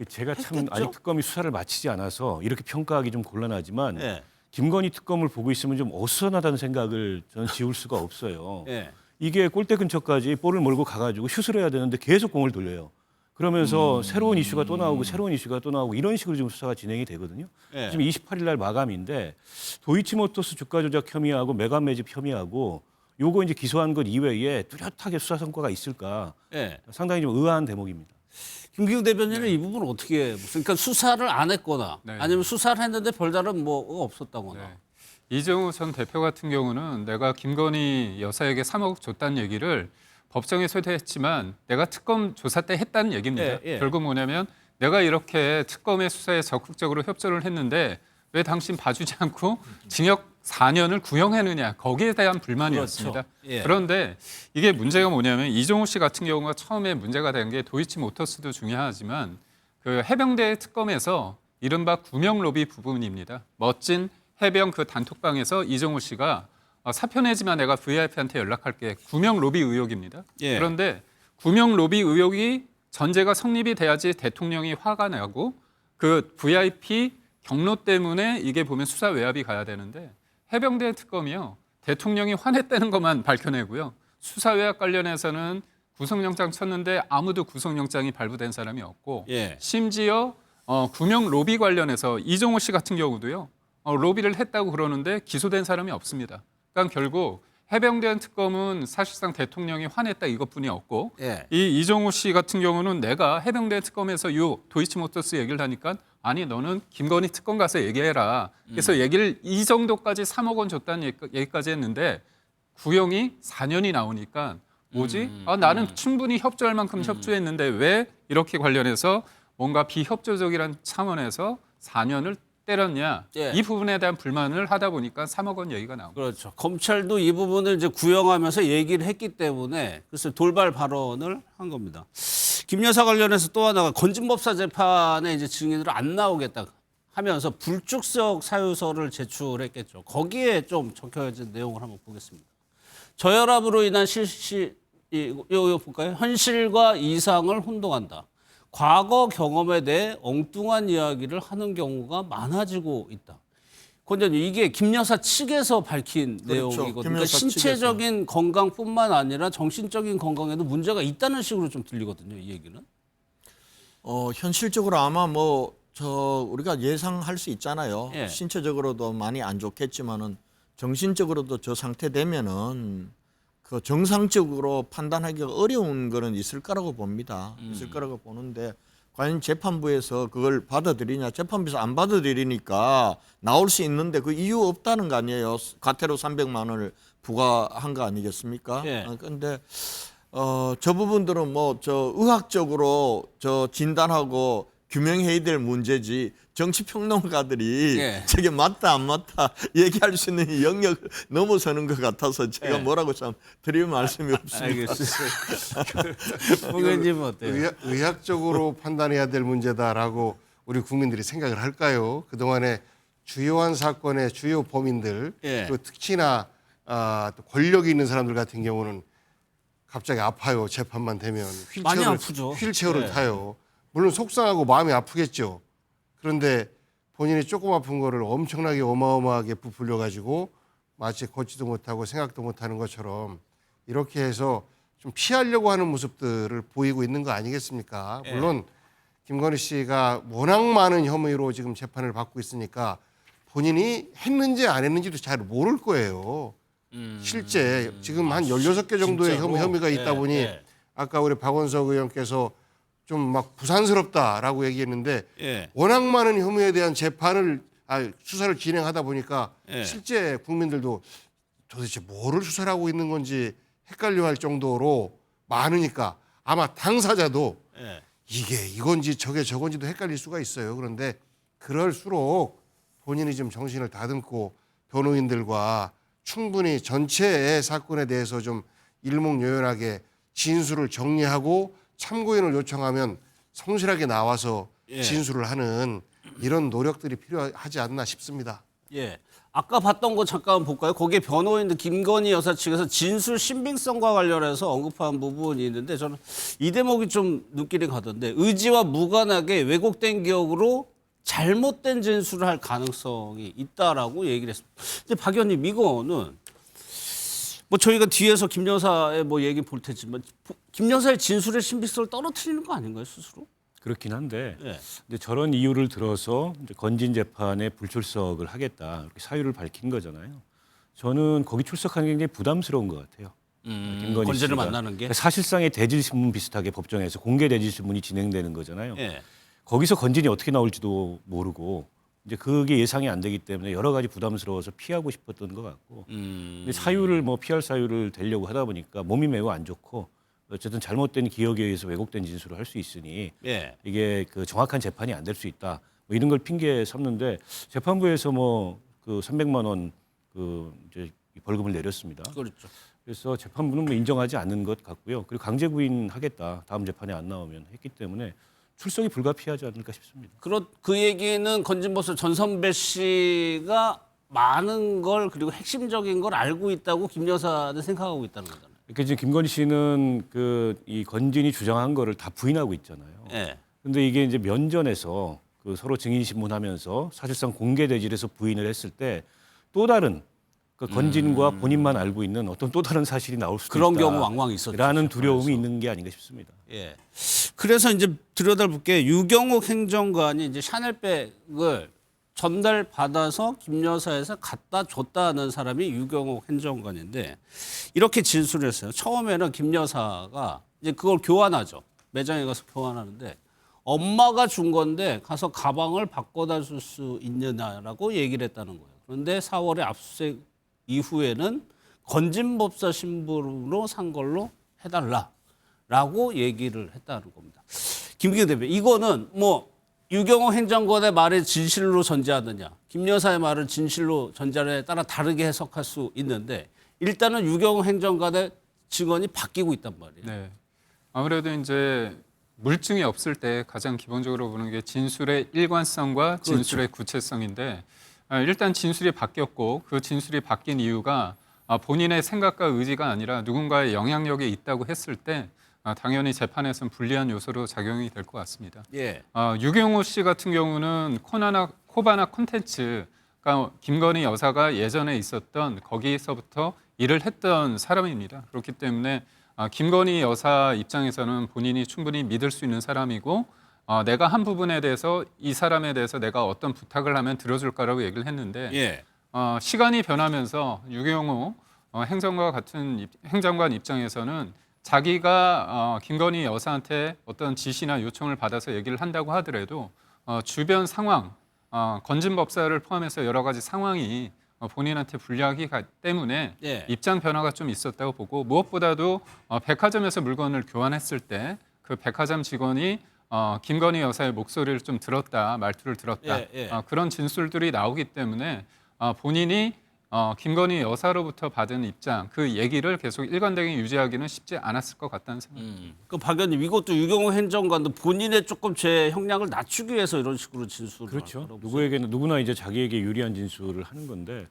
제가 참 했겠죠? 아직 특검이 수사를 마치지 않아서 이렇게 평가하기 좀 곤란하지만 예. 김건희 특검을 보고 있으면 좀 어수선하다는 생각을 저는 지울 수가 없어요. 예. 이게 골대 근처까지 볼을 몰고 가가지고 슛을 해야 되는데 계속 공을 돌려요. 그러면서 새로운 이슈가 또 나오고 새로운 이슈가 또 나오고 이런 식으로 지금 수사가 진행이 되거든요. 예. 지금 28일 날 마감인데 도이치모터스 주가 조작 혐의하고 매각 매집 혐의하고 요거 이제 기소한 것 이외에 뚜렷하게 수사 성과가 있을까 예. 상당히 좀 의아한 대목입니다. 김기웅 대변인은 이 부분 어떻게 보세요? 그러니까 수사를 안 했거나 네. 아니면 수사를 했는데 별다른 뭐가 없었다거나. 네. 이종우 전 대표 같은 경우는 내가 김건희 여사에게 3억 줬다는 얘기를 법정에 소개했지만 내가 특검 조사 때 했다는 얘기입니다. 예, 예. 결국 뭐냐면 내가 이렇게 특검의 수사에 적극적으로 협조를 했는데 왜 당신 봐주지 않고 징역 4년을 구형했느냐 거기에 대한 불만이었습니다. 그렇죠. 예. 그런데 이게 문제가 뭐냐면 이종우 씨 같은 경우가 처음에 문제가 된 게 도이치모터스도 중요하지만 그 해병대 특검에서 이른바 구명 로비 부분입니다. 멋진 해병 그 단톡방에서 이종우 씨가 사표 내지만 내가 VIP한테 연락할게. 구명 로비 의혹입니다. 예. 그런데 구명 로비 의혹이 전제가 성립이 돼야지 대통령이 화가 나고 그 VIP 경로 때문에 이게 보면 수사 외압이 가야 되는데 해병대 특검이요. 대통령이 화냈다는 것만 밝혀내고요. 수사 외압 관련해서는 구속영장 쳤는데 아무도 구속영장이 발부된 사람이 없고 예. 심지어 구명 로비 관련해서 이종호 씨 같은 경우도요. 로비를 했다고 그러는데 기소된 사람이 없습니다. 그러니까 결국 해병대 특검은 사실상 대통령이 화냈다 이것뿐이 없고 예. 이 이종호 씨 같은 경우는 내가 해병대 특검에서 요 도이치모터스 얘기를 하니까 아니 너는 김건희 특검 가서 얘기해라. 그래서 얘기를 이 정도까지 3억 원 줬다는 얘기까지 했는데 구형이 4년이 나오니까 뭐지? 나는 충분히 협조할 만큼 협조했는데 왜 이렇게 관련해서 뭔가 비협조적이란 차원에서 4년을 때렸냐? 예. 이 부분에 대한 불만을 하다 보니까 3억 원 얘기가 나옵니다. 그렇죠. 검찰도 이 부분을 이제 구형하면서 얘기를 했기 때문에 그래서 돌발 발언을 한 겁니다. 김 여사 관련해서 또 하나가 건진법사 재판에 이제 증인으로 안 나오겠다 하면서 불출석 사유서를 제출했겠죠. 거기에 좀 적혀진 내용을 한번 보겠습니다. 저혈압으로 인한 이거 볼까요? 현실과 이상을 혼동한다. 과거 경험에 대해 엉뚱한 이야기를 하는 경우가 많아지고 있다. 권장님, 이게 김 여사 측에서 밝힌 그렇죠. 내용이거든요. 김 그러니까 여사 신체적인 건강뿐만 아니라 정신적인 건강에도 문제가 있다는 식으로 좀 들리거든요. 이 얘기는. 현실적으로 아마 우리가 예상할 수 있잖아요. 예. 신체적으로도 많이 안 좋겠지만은 정신적으로도 저 상태 되면은 그 정상적으로 판단하기가 어려운 거는 있을 거라고 봅니다. 있을 거라고 보는데 과연 재판부에서 그걸 받아들이냐? 재판부에서 안 받아들이니까 나올 수 있는데 그 이유 없다는 거 아니에요? 과태료 300만 원을 부과한 거 아니겠습니까? 예. 근데 저 부분들은 의학적으로 진단하고 규명해야 될 문제지 정치평론가들이 예. 저게 맞다 안 맞다 얘기할 수 있는 영역을 넘어서는 것 같아서 제가 예. 뭐라고 참 드릴 말씀이 없습니다. 알겠습니다. 부관님은 어때요? 의학적으로 판단해야 될 문제다라고 우리 국민들이 생각을 할까요? 그동안에 주요한 사건의 주요 범인들 예. 또 특히나 또 권력이 있는 사람들 같은 경우는 갑자기 아파요. 재판만 되면 많이 아프죠. 휠체어를 네. 타요. 물론 속상하고 마음이 아프겠죠. 그런데 본인이 조금 아픈 거를 엄청나게 어마어마하게 부풀려 가지고 마치 걷지도 못하고 생각도 못하는 것처럼 이렇게 해서 좀 피하려고 하는 모습들을 보이고 있는 거 아니겠습니까? 물론 김건희 씨가 워낙 많은 혐의로 지금 재판을 받고 있으니까 본인이 했는지 안 했는지도 잘 모를 거예요. 실제 지금 한 16개 정도의 진짜로? 혐의가 있다 보니 아까 우리 박원석 의원께서 좀 막 부산스럽다라고 얘기했는데 워낙 많은 혐의에 대한 수사를 진행하다 보니까 실제 국민들도 도대체 뭐를 수사를 하고 있는 건지 헷갈려할 정도로 많으니까 아마 당사자도 이게 이건지 저건지도 헷갈릴 수가 있어요. 그런데 그럴수록 본인이 좀 정신을 다듬고 변호인들과 충분히 전체의 사건에 대해서 좀 일목요연하게 진술을 정리하고 참고인을 요청하면 성실하게 나와서 진술을 하는 이런 노력들이 필요하지 않나 싶습니다. 예. 아까 봤던 거 잠깐 볼까요? 거기에 변호인들 김건희 여사 측에서 진술 신빙성과 관련해서 언급한 부분이 있는데 저는 이 대목이 좀 눈길이 가던데 의지와 무관하게 왜곡된 기억으로 잘못된 진술을 할 가능성이 있다라고 얘기를 했습니다. 근데 박 의원님 이거는 뭐 저희가 뒤에서 김 여사의 뭐 얘기 볼 테지만 김 여사의 진술의 신빙성을 떨어뜨리는 거 아닌가요 스스로? 그렇긴 한데 근데 저런 이유를 들어서 이제 건진 재판에 불출석을 하겠다 이렇게 사유를 밝힌 거잖아요. 저는 거기 출석하는 게 굉장히 부담스러운 것 같아요. 김건희 건진을 씨가. 만나는 게 사실상의 대질 신문 비슷하게 법정에서 공개 대질 신문이 진행되는 거잖아요. 거기서 건진이 어떻게 나올지도 모르고 이제 그게 예상이 안 되기 때문에 여러 가지 부담스러워서 피하고 싶었던 것 같고 근데 사유를 뭐 피할 사유를 대려고 하다 보니까 몸이 매우 안 좋고 어쨌든 잘못된 기억에 의해서 왜곡된 진술을 할 수 있으니 이게 그 정확한 재판이 안 될 수 있다 뭐 이런 걸 핑계 삼는데 재판부에서 뭐 그 300만 원 그 이제 벌금을 내렸습니다. 그렇죠. 그래서 재판부는 뭐 인정하지 않는 것 같고요. 그리고 강제 구인하겠다 다음 재판에 안 나오면 했기 때문에 출석이 불가피하지 않을까 싶습니다. 그 얘기는 건진버스 전선배 씨가 많은 걸 그리고 핵심적인 걸 알고 있다고 김 여사는 생각하고 있다는 거잖아요. 그러니까 지금 김건희 씨는 이 건진이 주장한 거를 다 부인하고 있잖아요. 근데 이게 이제 면전에서 그 서로 증인 신문하면서 사실상 공개 대질에서 부인을 했을 때 또 다른 그 건진과 본인만 알고 있는 어떤 또 다른 사실이 나올 수도 그런 있다. 경우 왕왕 있었죠. 라는 두려움이 있는 게 아닌가 싶습니다. 그래서 이제 들여다볼 게 유경옥 행정관이 이제 샤넬백을 전달받아서 김 여사에서 갖다 줬다는 사람이 유경옥 행정관인데 이렇게 진술을 했어요. 처음에는 김 여사가 이제 그걸 교환하죠. 매장에 가서 교환하는데 엄마가 준 건데 가서 가방을 바꿔다 줄 수 있느냐라고 얘기를 했다는 거예요. 그런데 4월에 압수수색 이후에는 건진법사 신분으로 산 걸로 해달라라고 얘기를 했다는 겁니다. 김기현 대표, 이거는 뭐 유경호 행정관의 말을 진실로 전제하느냐, 김 여사의 말을 진실로 전제하느냐에 따라 다르게 해석할 수 있는데 일단은 유경호 행정관의 증언이 바뀌고 있단 말이에요. 네. 아무래도 이제 물증이 없을 때 가장 기본적으로 보는 게 진술의 일관성과 진술의 구체성인데 일단 진술이 바뀌었고 그 진술이 바뀐 이유가 본인의 생각과 의지가 아니라 누군가의 영향력이 있다고 했을 때 당연히 재판에서는 불리한 요소로 작용이 될 것 같습니다. 유경호 씨 같은 경우는 코바나 콘텐츠, 그러니까 김건희 여사가 예전에 있었던 거기서부터 일을 했던 사람입니다. 그렇기 때문에 김건희 여사 입장에서는 본인이 충분히 믿을 수 있는 사람이고 내가 한 부분에 대해서 이 사람에 대해서 내가 어떤 부탁을 하면 들어줄까라고 얘기를 했는데 시간이 변하면서 유경호 행정관 같은 행정관 입장에서는 자기가 김건희 여사한테 어떤 지시나 요청을 받아서 얘기를 한다고 하더라도 주변 상황, 건진법사를 포함해서 여러 가지 상황이 본인한테 불리하기 때문에 입장 변화가 좀 있었다고 보고 무엇보다도 백화점에서 물건을 교환했을 때 그 백화점 직원이 김건희 여사의 목소리를 좀 들었다, 말투를 들었다 그런 진술들이 나오기 때문에 본인이 김건희 여사로부터 받은 입장, 그 얘기를 계속 일관되게 유지하기는 쉽지 않았을 것 같다는 생각입니다. 그 박 의원님, 이것도 유경호 행정관도 본인의 조금 제 형량을 낮추기 위해서 이런 식으로 진술을 그렇죠. 누구에게는 누구나 이제 자기에게 유리한 진술을 하는 건데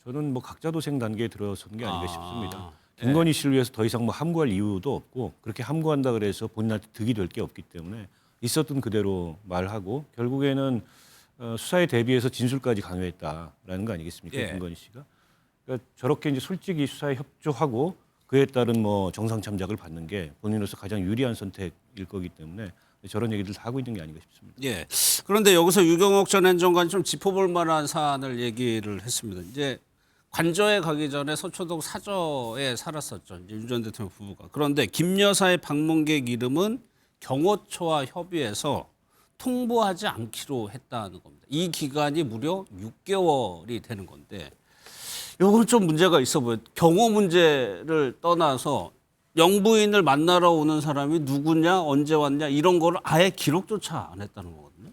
저는 뭐 각자 도생 단계에 들어서는 게 아닌가 싶습니다. 김건희 씨를 위해서 더 이상 뭐 함구할 이유도 없고 그렇게 함구한다 그래서 본인한테 득이 될 게 없기 때문에 있었던 그대로 말하고 결국에는 수사에 대비해서 진술까지 강요했다라는 거 아니겠습니까? 김건희 씨가. 그러니까 저렇게 이제 솔직히 수사에 협조하고 그에 따른 뭐 정상 참작을 받는 게 본인으로서 가장 유리한 선택일 거기 때문에 저런 얘기들 다 하고 있는 게 아닌가 싶습니다. 예. 그런데 여기서 유경옥 전 행정관이 좀 짚어볼 만한 사안을 얘기를 했습니다. 이제 관저에 가기 전에 서초동 사저에 살았었죠. 이제 윤 전 대통령 부부가. 그런데 김 여사의 방문객 이름은 경호처와 협의해서 통보하지 않기로 했다는 겁니다. 이 기간이 무려 6개월이 되는 건데 이건 좀 문제가 있어 보여요. 경호 문제를 떠나서 영부인을 만나러 오는 사람이 누구냐, 언제 왔냐 이런 거를 아예 기록조차 안 했다는 거거든요.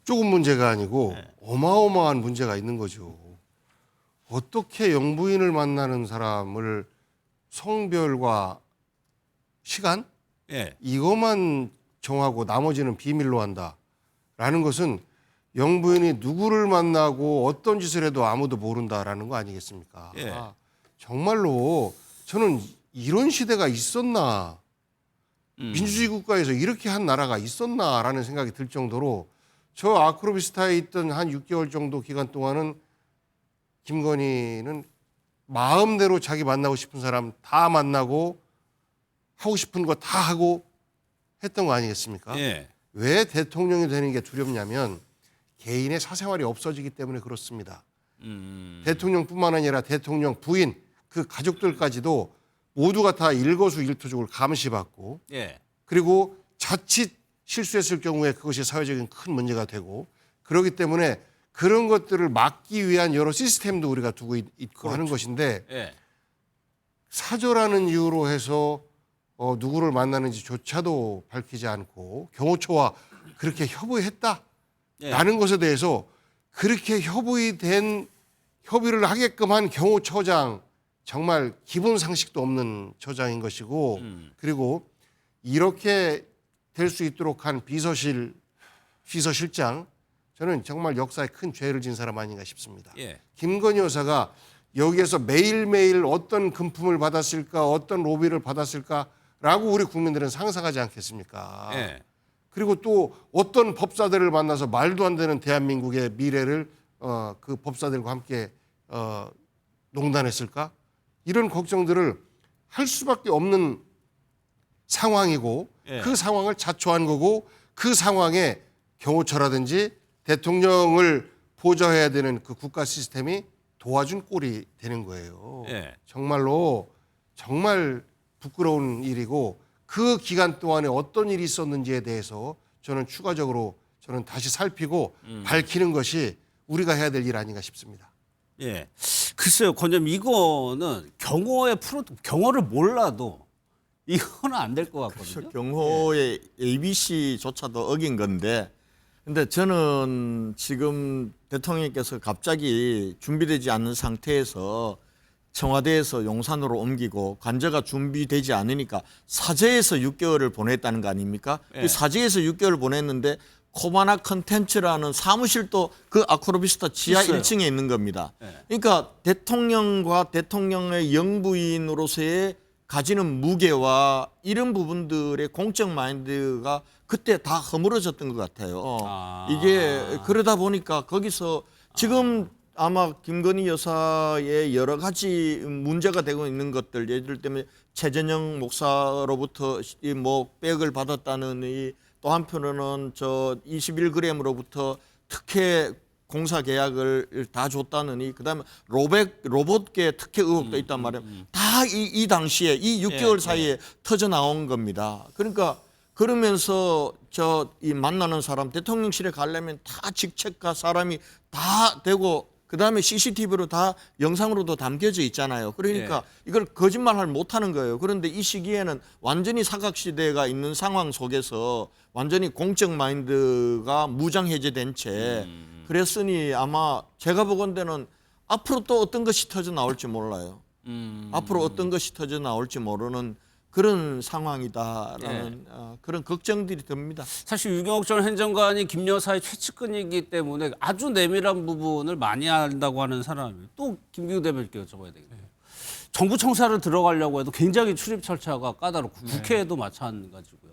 조금 문제가 아니고 어마어마한 문제가 있는 거죠. 어떻게 영부인을 만나는 사람을 성별과 시간 이것만 정하고 나머지는 비밀로 한다라는 것은 영부인이 누구를 만나고 어떤 짓을 해도 아무도 모른다라는 거 아니겠습니까? 정말로 저는 이런 시대가 있었나, 민주주의 국가에서 이렇게 한 나라가 있었나라는 생각이 들 정도로 저 아크로비스타에 있던 한 6개월 정도 기간 동안은 김건희는 마음대로 자기 만나고 싶은 사람 다 만나고 하고 싶은 거 다 하고 했던 거 아니겠습니까? 왜 대통령이 되는 게 두렵냐면 개인의 사생활이 없어지기 때문에 그렇습니다. 대통령뿐만 아니라 대통령 부인 그 가족들까지도 모두가 다 일거수일투족을 감시받고 그리고 자칫 실수했을 경우에 그것이 사회적인 큰 문제가 되고 그렇기 때문에 그런 것들을 막기 위한 여러 시스템도 우리가 두고 있고 하는 것인데 사저라는 이유로 해서 누구를 만나는지조차도 밝히지 않고 경호처와 그렇게 협의했다라는 것에 대해서 그렇게 협의를 하게끔 한 경호처장 정말 기본 상식도 없는 처장인 것이고 그리고 이렇게 될 수 있도록 한 비서실장 저는 정말 역사에 큰 죄를 진 사람 아닌가 싶습니다. 김건희 여사가 여기에서 매일매일 어떤 금품을 받았을까 어떤 로비를 받았을까라고 우리 국민들은 상상하지 않겠습니까? 그리고 또 어떤 법사들을 만나서 말도 안 되는 대한민국의 미래를 그 법사들과 함께 농단했을까? 이런 걱정들을 할 수밖에 없는 상황이고 그 상황을 자초한 거고 그 상황에 경호처라든지 대통령을 보좌해야 되는 그 국가 시스템이 도와준 꼴이 되는 거예요. 정말로 정말 부끄러운 일이고 그 기간 동안에 어떤 일이 있었는지에 대해서 저는 추가적으로 저는 다시 살피고 밝히는 것이 우리가 해야 될 일 아닌가 싶습니다. 글쎄요, 권님 이거는 경호를 몰라도 이거는 안 될 것 같거든요. 그렇죠. 경호의 ABC조차도 어긴 건데 근데 저는 지금 대통령께서 갑자기 준비되지 않는 상태에서 청와대에서 용산으로 옮기고 관저가 준비되지 않으니까 사저에서 6개월을 보냈다는 거 아닙니까? 이 사저에서 6개월을 보냈는데 코바나 컨텐츠라는 사무실도 그 아크로비스타 지하 있어요. 1층에 있는 겁니다. 그러니까 대통령과 대통령의 영부인으로서의 가지는 무게와 이런 부분들의 공적 마인드가 그때 다 허물어졌던 것 같아요. 이게 그러다 보니까 거기서 지금 아마 김건희 여사의 여러 가지 문제가 되고 있는 것들 예를 들면 최전영 목사로부터 뭐 백을 받았다는 또 한편으로는 저 21g으로부터 특혜 공사 계약을 다 줬다느니 그다음에 로봇계 특혜 의혹도 있단 말이에요. 다 이 당시에 이 6개월 사이에 터져 나온 겁니다. 그러니까 그러면서 이 만나는 사람 대통령실에 가려면 다 직책과 사람이 다 되고 그다음에 CCTV로 다 영상으로도 담겨져 있잖아요. 그러니까 이걸 거짓말을 못하는 거예요. 그런데 이 시기에는 완전히 사각시대가 있는 상황 속에서 완전히 공적 마인드가 무장해제된 채 그랬으니 아마 제가 보건대는 앞으로 또 어떤 것이 터져 나올지 몰라요. 앞으로 어떤 것이 터져 나올지 모르는 그런 상황이다라는 그런 걱정들이 듭니다. 사실 유경옥 전 행정관이 김 여사의 최측근이기 때문에 아주 내밀한 부분을 많이 안다고 하는 사람이 또 김기우 대변인께 여쭤봐야 되겠네요. 정부 청사를 들어가려고 해도 굉장히 출입 절차가 까다롭고 국회에도 마찬가지고요.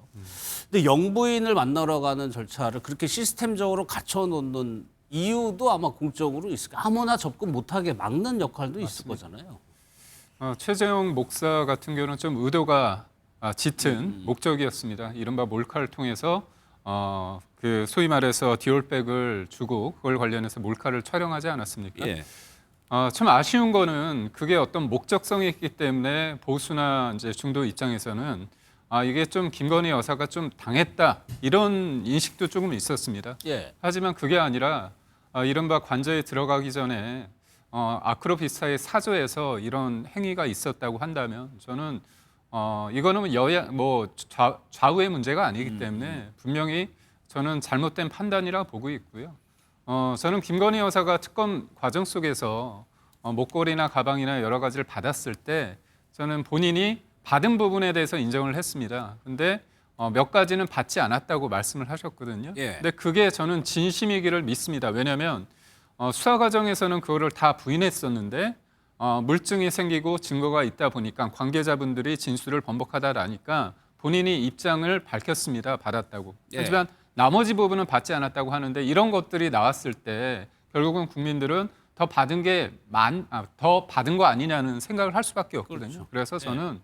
근데 영부인을 만나러 가는 절차를 그렇게 시스템적으로 갖춰놓는 이유도 아마 공적으로 있을 거예요. 아무나 접근 못하게 막는 역할도 있을 거잖아요. 최재형 목사 같은 경우는 좀 의도가 짙은 목적이었습니다. 이른바 몰카를 통해서 그 소위 말해서 디올백을 주고 그걸 관련해서 몰카를 촬영하지 않았습니까? 예. 참 아쉬운 거는 그게 어떤 목적성이 있기 때문에 보수나 이제 중도 입장에서는 이게 좀 김건희 여사가 좀 당했다 이런 인식도 조금 있었습니다. 예. 하지만 그게 아니라 이른바 관저에 들어가기 전에 아크로비스타의 사저에서 이런 행위가 있었다고 한다면 저는 이거는 좌우의 문제가 아니기 때문에 분명히 저는 잘못된 판단이라 보고 있고요. 저는 김건희 여사가 특검 과정 속에서 목걸이나 가방이나 여러 가지를 받았을 때 저는 본인이 받은 부분에 대해서 인정을 했습니다. 근데 몇 가지는 받지 않았다고 말씀을 하셨거든요. 예. 근데 그게 저는 진심이기를 믿습니다. 왜냐하면 수사 과정에서는 그거를 다 부인했었는데 물증이 생기고 증거가 있다 보니까 관계자분들이 진술을 번복하다라니까 본인이 입장을 밝혔습니다. 받았다고. 예. 하지만 나머지 부분은 받지 않았다고 하는데 이런 것들이 나왔을 때 결국은 국민들은 더 받은 거 아니냐는 생각을 할 수밖에 없거든요. 그렇죠. 그래서 저는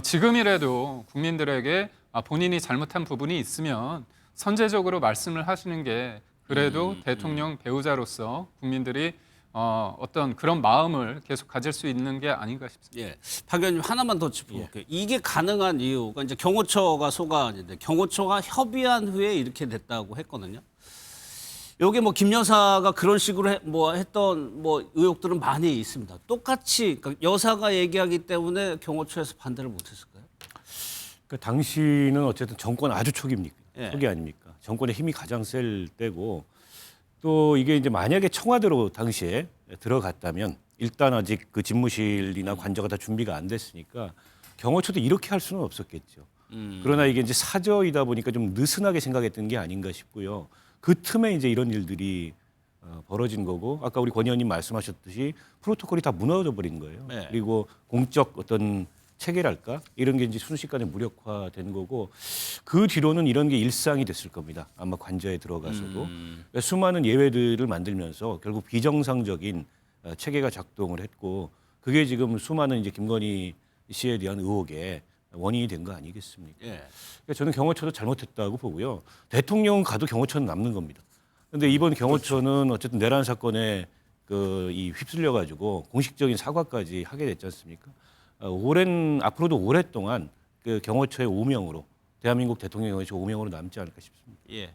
지금이라도 국민들에게 본인이 잘못한 부분이 있으면 선제적으로 말씀을 하시는 게 그래도 대통령 배우자로서 국민들이 어떤 그런 마음을 계속 가질 수 있는 게 아닌가 싶습니다. 예. 박 의원님 하나만 더 짚어볼게요. 이게 가능한 이유가 이제 경호처가 소관인데 경호처가 협의한 후에 이렇게 됐다고 했거든요. 여기 김 여사가 그런 식으로 했던 의혹들은 많이 있습니다. 똑같이 그러니까 여사가 얘기하기 때문에 경호처에서 반대를 못했을까요? 그 당시는 어쨌든 정권 아주 초기 예. 아닙니까? 정권의 힘이 가장 셀 때고 또 이게 이제 만약에 청와대로 당시에 들어갔다면 일단 아직 그 집무실이나 관저가 다 준비가 안 됐으니까 경호처도 이렇게 할 수는 없었겠죠. 그러나 이게 이제 사저이다 보니까 좀 느슨하게 생각했던 게 아닌가 싶고요. 그 틈에 이제 이런 일들이 벌어진 거고 아까 우리 권 의원님 말씀하셨듯이 프로토콜이 다 무너져 버린 거예요. 네. 그리고 공적 어떤 체계랄까 이런 게 이제 순식간에 무력화된 거고 그 뒤로는 이런 게 일상이 됐을 겁니다. 아마 관저에 들어가서도 그러니까 수많은 예외들을 만들면서 결국 비정상적인 체계가 작동을 했고 그게 지금 수많은 이제 김건희 씨에 대한 의혹의 원인이 된 거 아니겠습니까? 예. 그러니까 저는 경호처도 잘못했다고 보고요. 대통령 가도 경호처는 남는 겁니다. 그런데 이번 경호처는 어쨌든 내란 사건에 이 휩쓸려 가지고 공식적인 사과까지 하게 됐지 않습니까? 앞으로도 오랫동안 그 경호처의 오명으로 대한민국 대통령 경호처 오명으로 남지 않을까 싶습니다. 예.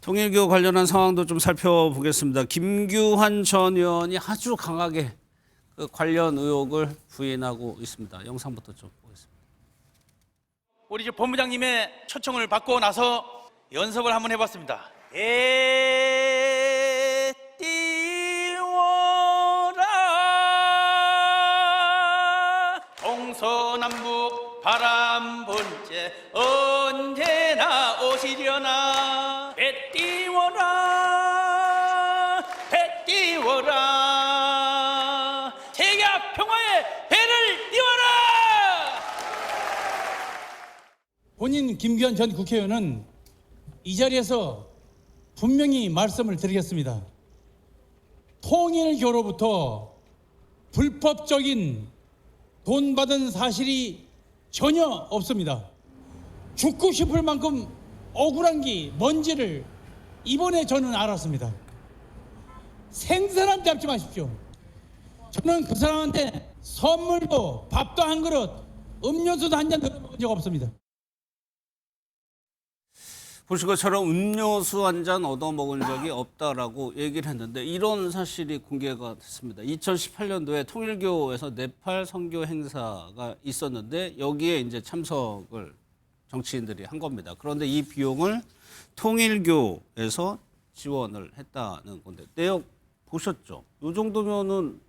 통일교 관련한 상황도 좀 살펴보겠습니다. 김규환 전 의원이 아주 강하게 그 관련 의혹을 부인하고 있습니다. 영상부터 좀 보겠습니다. 우리 본부장님의 초청을 받고 나서 연습을 한번 해봤습니다. 띄워라 동서남북 바람 분째 언제나 오시려나 배 띄워라 세계 평화의 배를 띄워라. 본인 김규환 전 국회의원은 이 자리에서 분명히 말씀을 드리겠습니다. 통일교로부터 불법적인 돈 받은 사실이 전혀 없습니다. 죽고 싶을 만큼 억울한 게 뭔지를 이번에 저는 알았습니다. 생사람 잡지 마십시오. 저는 그 사람한테 선물도 밥도 한 그릇, 음료수도 한 잔 먹은 적 없습니다. 보신 것처럼 음료수 한 잔 얻어먹은 적이 없다라고 얘기를 했는데 이런 사실이 공개가 됐습니다. 2018년도에 통일교에서 네팔 선교 행사가 있었는데 여기에 이제 참석을 정치인들이 한 겁니다. 그런데 이 비용을 통일교에서 지원을 했다는 건데 내용 보셨죠? 이 정도면은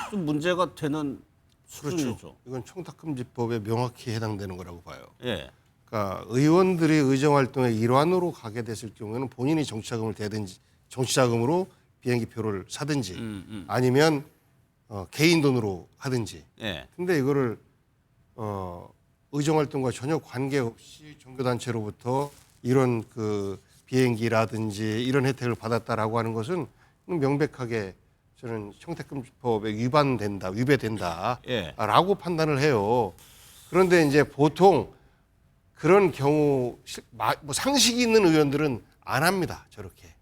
좀 문제가 되는 수준이죠. 그렇죠. 이건 청탁금지법에 명확히 해당되는 거라고 봐요. 예. 그러니까 의원들이 의정활동의 일환으로 가게 됐을 경우에는 본인이 정치자금을 대든지 정치자금으로 비행기표를 사든지 아니면 개인 돈으로 하든지. 예. 근데 이거를 의정활동과 전혀 관계없이 종교단체로부터 이런 그 비행기라든지 이런 혜택을 받았다라고 하는 것은 명백하게 저는 형태금지법에 위배된다라고 예. 판단을 해요. 그런데 이제 보통 그런 경우 뭐 상식이 있는 의원들은 안 합니다. 저렇게.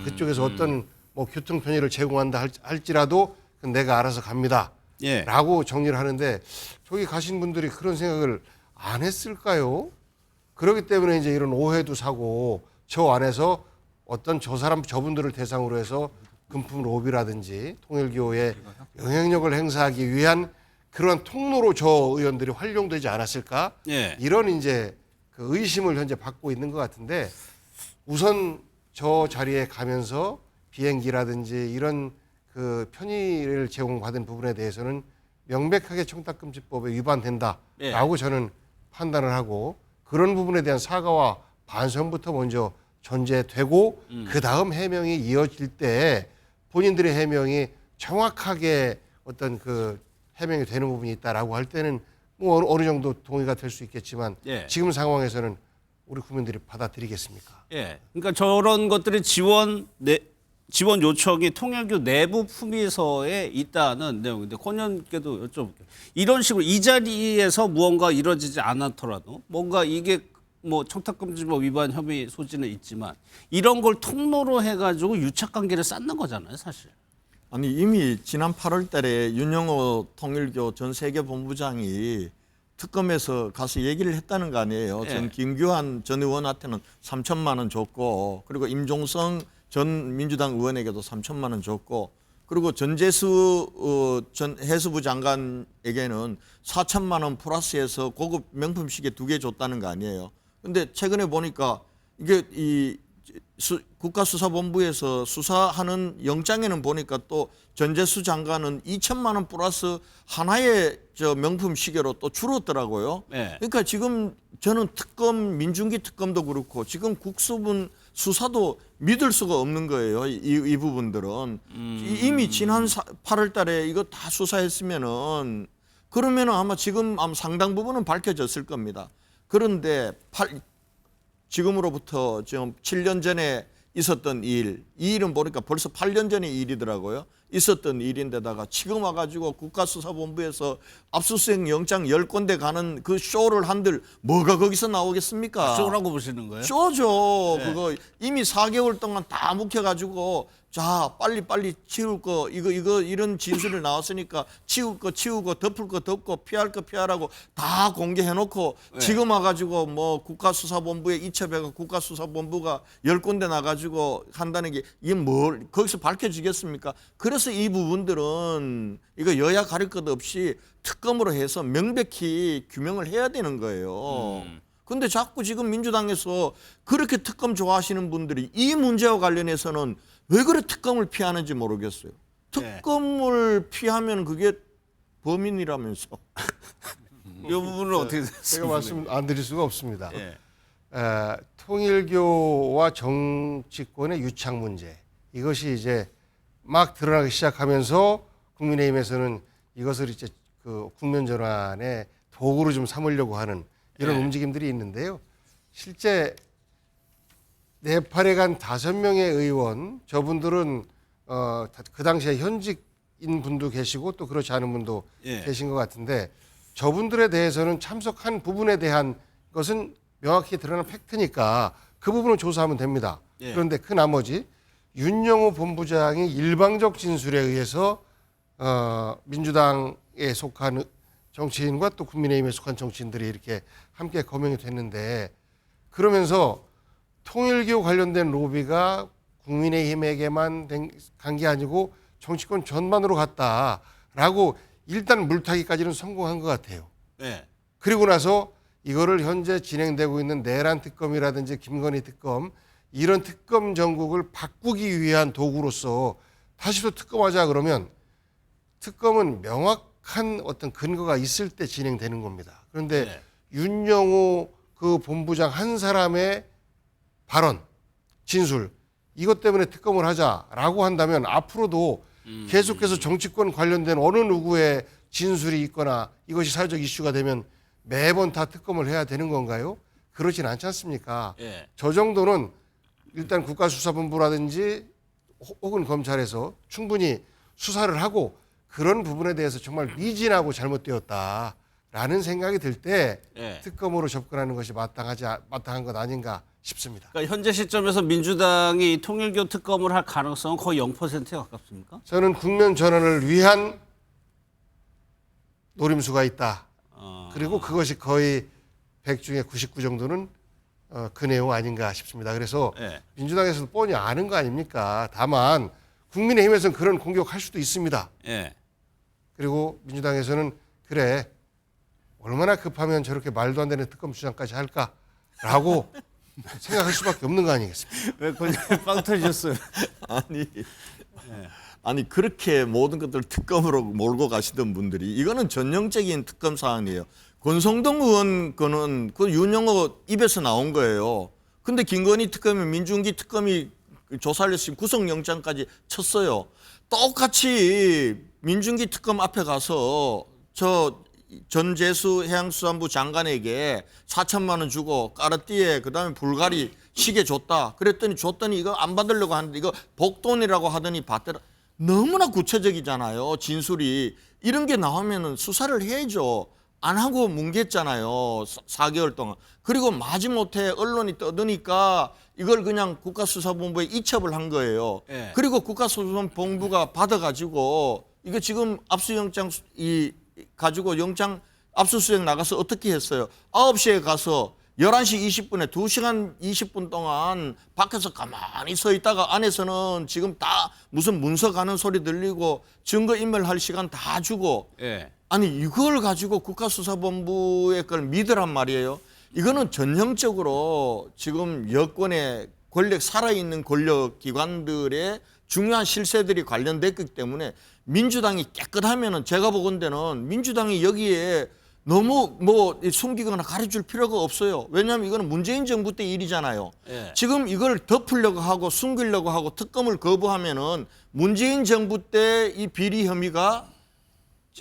그쪽에서 어떤 뭐 교통 편의를 제공한다 할지라도 그건 내가 알아서 갑니다. 예. 라고 정리를 하는데 저기 가신 분들이 그런 생각을 안 했을까요? 그렇기 때문에 이제 이런 오해도 사고 저 안에서 어떤 저분들을 대상으로 해서 금품 로비라든지 통일교에 영향력을 행사하기 위한 그런 통로로 저 의원들이 활용되지 않았을까? 예. 이런 이제 그 의심을 현재 받고 있는 것 같은데 우선 저 자리에 가면서 비행기라든지 이런 그 편의를 제공받은 부분에 대해서는 명백하게 청탁금지법에 위반된다라고 저는 판단을 하고 그런 부분에 대한 사과와 반성부터 먼저 전제되고 그 다음 해명이 이어질 때 본인들의 해명이 정확하게 어떤 그 해명이 되는 부분이 있다라고 할 때는 뭐 어느 정도 동의가 될 수 있겠지만 예. 지금 상황에서는 우리 국민들이 받아들이겠습니까? 예. 그러니까 저런 것들이 지원 요청이 통일교 내부 품위서에 있다는 내용인데 권영께도 여쭤볼게요. 이런 식으로 이 자리에서 무언가 이루어지지 않았더라도 뭔가 이게 뭐 청탁금지법 위반 혐의 소지는 있지만 이런 걸 통로로 해가지고 유착관계를 쌓는 거잖아요, 사실. 아니 이미 지난 8월 달에 윤영호 통일교 전 세계본부장이 특검에서 가서 얘기를 했다는 거 아니에요. 예. 전 김규환 전 의원한테는 3천만 원 줬고 그리고 임종성 전 민주당 의원에게도 3천만 원 줬고 그리고 전재수 전 해수부 장관에게는 4천만 원 플러스해서 고급 명품 시계 2개 줬다는 거 아니에요. 근데 최근에 보니까 이게 이 국가수사본부에서 수사하는 영장에는 보니까 또 전재수 장관은 2천만 원 플러스 하나의 저 명품 시계로 또 줄었더라고요. 네. 그러니까 지금 저는 특검 민중기 특검도 그렇고 지금 국수분 수사도 믿을 수가 없는 거예요. 이 부분들은 이미 지난 8월 달에 이거 다 수사했으면은 그러면은 아마 지금 상당 부분은 밝혀졌을 겁니다. 그런데 지금으로부터 지금 7년 전에 있었던 이 일은 보니까 벌써 8년 전의 일이더라고요. 있었던 일인데다가 지금 와가지고 국가수사본부에서 압수수색 영장 10건대 가는 그 쇼를 한들 뭐가 거기서 나오겠습니까? 쇼라고 보시는 거예요? 쇼죠. 네. 그거 이미 4개월 동안 다 묵혀가지고 자 빨리 치울 거 이거 이런 진술이 나왔으니까 치울 거 치우고 덮을 거 덮고 피할 거 피하라고 다 공개해놓고 지금 와가지고 뭐 국가수사본부에 이첩해가 국가수사본부가 10군데 나가지고 한다는 게 이게 뭘 거기서 밝혀지겠습니까? 그래서 이 부분들은 이거 여야 가릴 것 없이 특검으로 해서 명백히 규명을 해야 되는 거예요. 근데 자꾸 지금 민주당에서 그렇게 특검 좋아하시는 분들이 이 문제와 관련해서는 왜 그래 특검을 피하는지 모르겠어요. 특검을 피하면 그게 범인이라면서. 이 부분은 어떻게 제가 됐습니까? 말씀 안 드릴 수가 없습니다. 예. 통일교와 정치권의 유착 문제 이것이 이제 막 드러나기 시작하면서 국민의힘에서는 이것을 이제 그 국면 전환의 도구로 좀 삼으려고 하는 이런 움직임들이 있는데요. 실제 네팔에 간 5명의 의원 저분들은 그 당시에 현직인 분도 계시고 또 그렇지 않은 분도 계신 것 같은데 저분들에 대해서는 참석한 부분에 대한 것은 명확히 드러난 팩트니까 그 부분을 조사하면 됩니다. 그런데 그 나머지 윤영호 본부장이 일방적 진술에 의해서 민주당에 속한 정치인과 또 국민의힘에 속한 정치인들이 이렇게 함께 거명이 됐는데 그러면서 통일교 관련된 로비가 국민의힘에게만 간 게 아니고 정치권 전반으로 갔다라고 일단 물타기까지는 성공한 것 같아요. 네. 그리고 나서 이거를 현재 진행되고 있는 내란 특검이라든지 김건희 특검 이런 특검 전국을 바꾸기 위한 도구로서 다시 또 특검하자 그러면 특검은 명확한 어떤 근거가 있을 때 진행되는 겁니다. 그런데 윤영호 그 본부장 한 사람의 발언, 진술 이것 때문에 특검을 하자라고 한다면 앞으로도 계속해서 정치권 관련된 어느 누구의 진술이 있거나 이것이 사회적 이슈가 되면 매번 다 특검을 해야 되는 건가요? 그렇진 않지 않습니까? 저 정도는 일단 국가수사본부라든지 혹은 검찰에서 충분히 수사를 하고 그런 부분에 대해서 정말 미진하고 잘못되었다라는 생각이 들 때 예. 특검으로 접근하는 것이 마땅한 것 아닌가 싶습니다. 그러니까 현재 시점에서 민주당이 통일교 특검을 할 가능성은 거의 0%에 가깝습니까? 저는 국면 전환을 위한 노림수가 있다. 그리고 그것이 거의 100 중에 99 정도는 그 내용 아닌가 싶습니다. 그래서 예. 민주당에서도 뻔히 아는 거 아닙니까? 다만 국민의힘에서는 그런 공격할 수도 있습니다. 예. 그리고 민주당에서는 그래 얼마나 급하면 저렇게 말도 안 되는 특검 주장까지 할까라고 생각할 수밖에 없는 거 아니겠습니까? 왜 그냥 빵 터지셨어요? 아니 그렇게 모든 것들 특검으로 몰고 가시던 분들이 이거는 전형적인 특검 사안이에요. 권성동 의원 거는 그 윤영호 입에서 나온 거예요. 근데 김건희 특검이 민중기 특검이 조사를 했으니 구속영장까지 쳤어요. 똑같이 민중기 특검 앞에 가서 저 전재수 해양수산부 장관에게 4천만 원 주고 까르띠에 그다음에 불가리 시계 줬다. 그랬더니 이거 안 받으려고 하는데 이거 복돈이라고 하더니 받더라. 너무나 구체적이잖아요. 진술이. 이런 게 나오면은 수사를 해야죠. 안 하고 뭉갰잖아요. 4개월 동안. 그리고 마지못해 언론이 떠드니까 이걸 그냥 국가수사본부에 이첩을 한 거예요. 예. 그리고 국가수사본부가 받아가지고 이거 지금 압수영장 가지고 영장 압수수색 나가서 어떻게 했어요? 9시에 가서 11시 20분에 2시간 20분 동안 밖에서 가만히 서 있다가 안에서는 지금 다 무슨 문서 가는 소리 들리고 증거인멸할 시간 다 주고 예. 아니 이걸 가지고 국가수사본부의 걸 믿으란 말이에요. 이거는 전형적으로 지금 여권의 권력 살아있는 권력기관들의 중요한 실세들이 관련됐기 때문에 민주당이 깨끗하면은 제가 보건대는 민주당이 여기에 너무 숨기거나 가려줄 필요가 없어요. 왜냐하면 이거는 문재인 정부 때 일이잖아요. 예. 지금 이걸 덮으려고 하고 숨기려고 하고 특검을 거부하면은 문재인 정부 때 이 비리 혐의가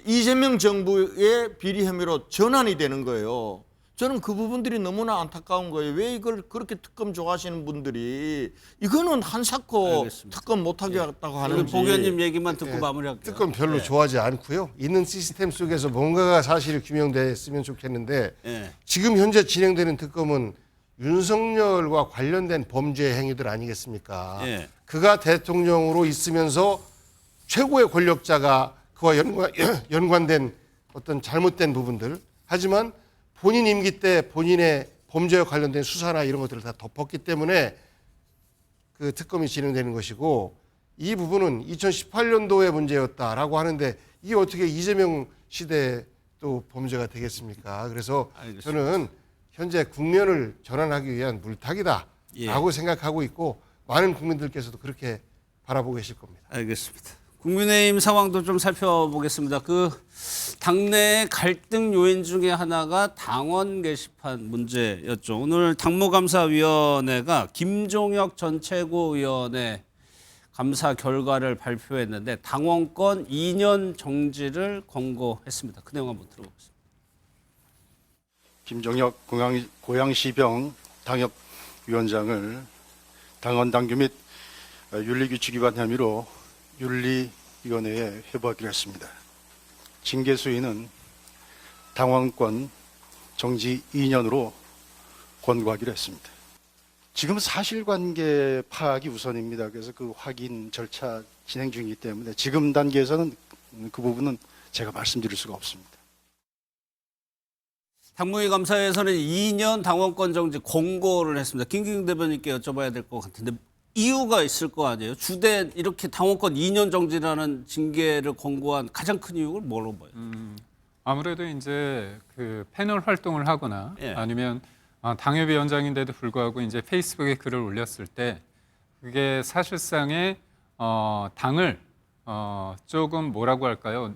이재명 정부의 비리 혐의로 전환이 되는 거예요. 저는 그 부분들이 너무나 안타까운 거예요. 왜 이걸 그렇게 특검 좋아하시는 분들이 이거는 한사코 알겠습니다. 특검 못하게 했다고 하는지. 복 의원님 얘기만 듣고 마무리할게요. 특검 별로 좋아하지 않고요. 있는 시스템 속에서 뭔가가 사실이 규명됐으면 좋겠는데 예. 지금 현재 진행되는 특검은 윤석열과 관련된 범죄 행위들 아니겠습니까? 예. 그가 대통령으로 있으면서 최고의 권력자가 그와 연관된 어떤 잘못된 부분들 하지만 본인 임기 때 본인의 범죄와 관련된 수사나 이런 것들을 다 덮었기 때문에 그 특검이 진행되는 것이고 이 부분은 2018년도의 문제였다라고 하는데 이게 어떻게 이재명 시대에 또 범죄가 되겠습니까? 그래서 알겠습니다. 저는 현재 국면을 전환하기 위한 물타기다라고 생각하고 있고 많은 국민들께서도 그렇게 바라보고 계실 겁니다. 알겠습니다. 국민의힘 상황도 좀 살펴보겠습니다. 그 당내 갈등 요인 중에 하나가 당원 게시판 문제였죠. 오늘 당무감사위원회가 김종혁 전 최고위원의 감사 결과를 발표했는데 당원권 2년 정지를 권고했습니다. 그 내용 한번 들어보겠습니다. 김종혁 고양시병 당협위원장을 당원 당규 및 윤리규칙 위반 혐의로 윤리위원회에 회부하기로 했습니다. 징계 수위는 당원권 정지 2년으로 권고하기로 했습니다. 지금 사실관계 파악이 우선입니다. 그래서 그 확인 절차 진행 중이기 때문에 지금 단계에서는 그 부분은 제가 말씀드릴 수가 없습니다. 당무위 감사에서는 2년 당원권 정지 권고를 했습니다. 김기웅 대변인께 여쭤봐야 될 것 같은데 이유가 있을 거 아니에요? 주된 이렇게 당원권 2년 정지라는 징계를 권고한 가장 큰 이유를 뭐로 봐요? 아무래도 이제 그 패널 활동을 하거나 예. 아니면 당협위원장인데도 불구하고 이제 페이스북에 글을 올렸을 때 그게 사실상의 당을 조금 뭐라고 할까요?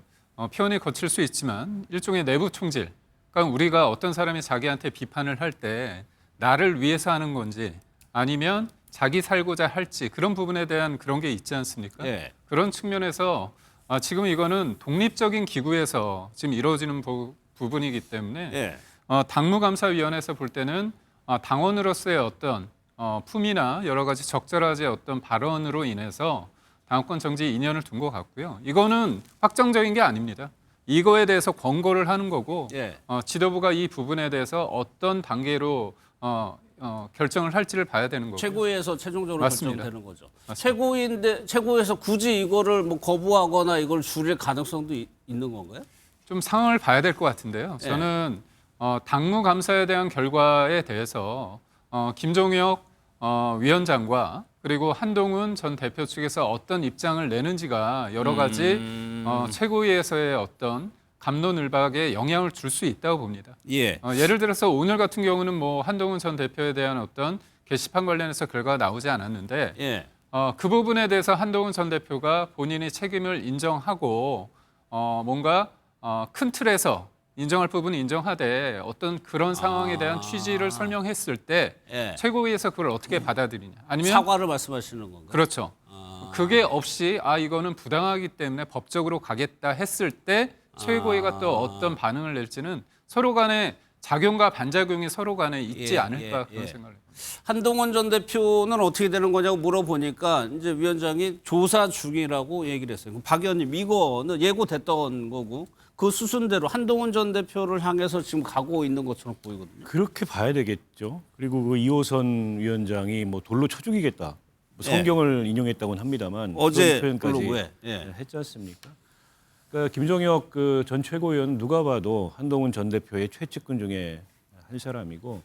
표현이 거칠 수 있지만 일종의 내부 총질. 그러니까 우리가 어떤 사람이 자기한테 비판을 할 때 나를 위해서 하는 건지 아니면 자기 살고자 할지 그런 부분에 대한 그런 게 있지 않습니까? 예. 그런 측면에서 지금 이거는 독립적인 기구에서 지금 이루어지는 부분이기 때문에 예. 당무감사위원회에서 볼 때는 당원으로서의 어떤 품위나 여러 가지 적절하지 어떤 발언으로 인해서 당원권 정지 2년을 둔 것 같고요. 이거는 확정적인 게 아닙니다. 이거에 대해서 권고를 하는 거고 예. 지도부가 이 부분에 대해서 어떤 단계로 결정을 할지를 봐야 되는 거고요. 최고위에서 최종적으로 맞습니다. 결정되는 거죠. 맞습니다. 최고위인데 최고위에서 굳이 이거를 뭐 거부하거나 이걸 줄일 가능성도 있는 건가요? 좀 상황을 봐야 될 것 같은데요. 저는 당무감사에 대한 결과에 대해서 김종혁 위원장과 그리고 한동훈 전 대표 측에서 어떤 입장을 내는지가 여러 가지 최고위에서의 어떤 갑론을박에 영향을 줄 수 있다고 봅니다. 예. 예를 들어서 오늘 같은 경우는 뭐 한동훈 전 대표에 대한 어떤 게시판 관련해서 결과가 나오지 않았는데 예. 그 부분에 대해서 한동훈 전 대표가 본인이 책임을 인정하고 뭔가 큰 틀에서 인정할 부분은 인정하되 어떤 그런 상황에 대한 취지를 설명했을 때 예. 최고위에서 그걸 어떻게 받아들이냐 아니면 사과를 말씀하시는 건가요? 그렇죠. 그게 없이 이거는 부당하기 때문에 법적으로 가겠다 했을 때 최고위가 또 어떤 반응을 낼지는 서로 간에 작용과 반작용이 서로 간에 있지 않을까 그런 생각을 해요. 한동훈 전 대표는 어떻게 되는 거냐고 물어보니까 이제 위원장이 조사 중이라고 얘기를 했어요. 박 의원님 이거는 예고됐던 거고 그 수순대로 한동훈 전 대표를 향해서 지금 가고 있는 것처럼 보이거든요. 그렇게 봐야 되겠죠. 그리고 그 이호선 위원장이 뭐 돌로 쳐 죽이겠다. 뭐 성경을 인용했다고는 합니다만 어제 그런 표현까지 블로그에 했지 않습니까? 그러니까 김종혁 그 전 최고위원은 누가 봐도 한동훈 전 대표의 최측근 중에 한 사람이고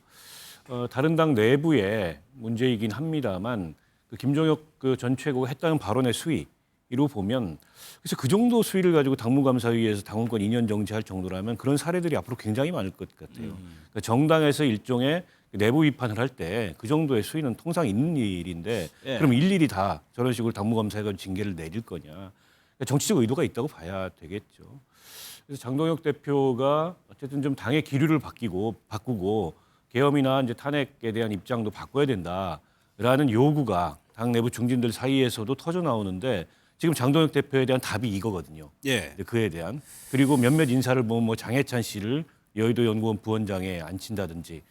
다른 당 내부의 문제이긴 합니다만 그 김종혁 그 전 최고가 했다는 발언의 수위로 보면 그래서 그 정도 수위를 가지고 당무감사위에서 당원권 2년 정지할 정도라면 그런 사례들이 앞으로 굉장히 많을 것 같아요. 그러니까 정당에서 일종의 내부 비판을 할 때 그 정도의 수위는 통상 있는 일인데 그럼 일일이 다 저런 식으로 당무감사위가 징계를 내릴 거냐. 정치적 의도가 있다고 봐야 되겠죠. 그래서 장동혁 대표가 어쨌든 좀 당의 기류를 바꾸고 계엄이나 이제 탄핵에 대한 입장도 바꿔야 된다라는 요구가 당 내부 중진들 사이에서도 터져 나오는데 지금 장동혁 대표에 대한 답이 이거거든요. 예. 그에 대한 그리고 몇몇 인사를 보면 뭐 장해찬 씨를 여의도 연구원 부원장에 앉힌다든지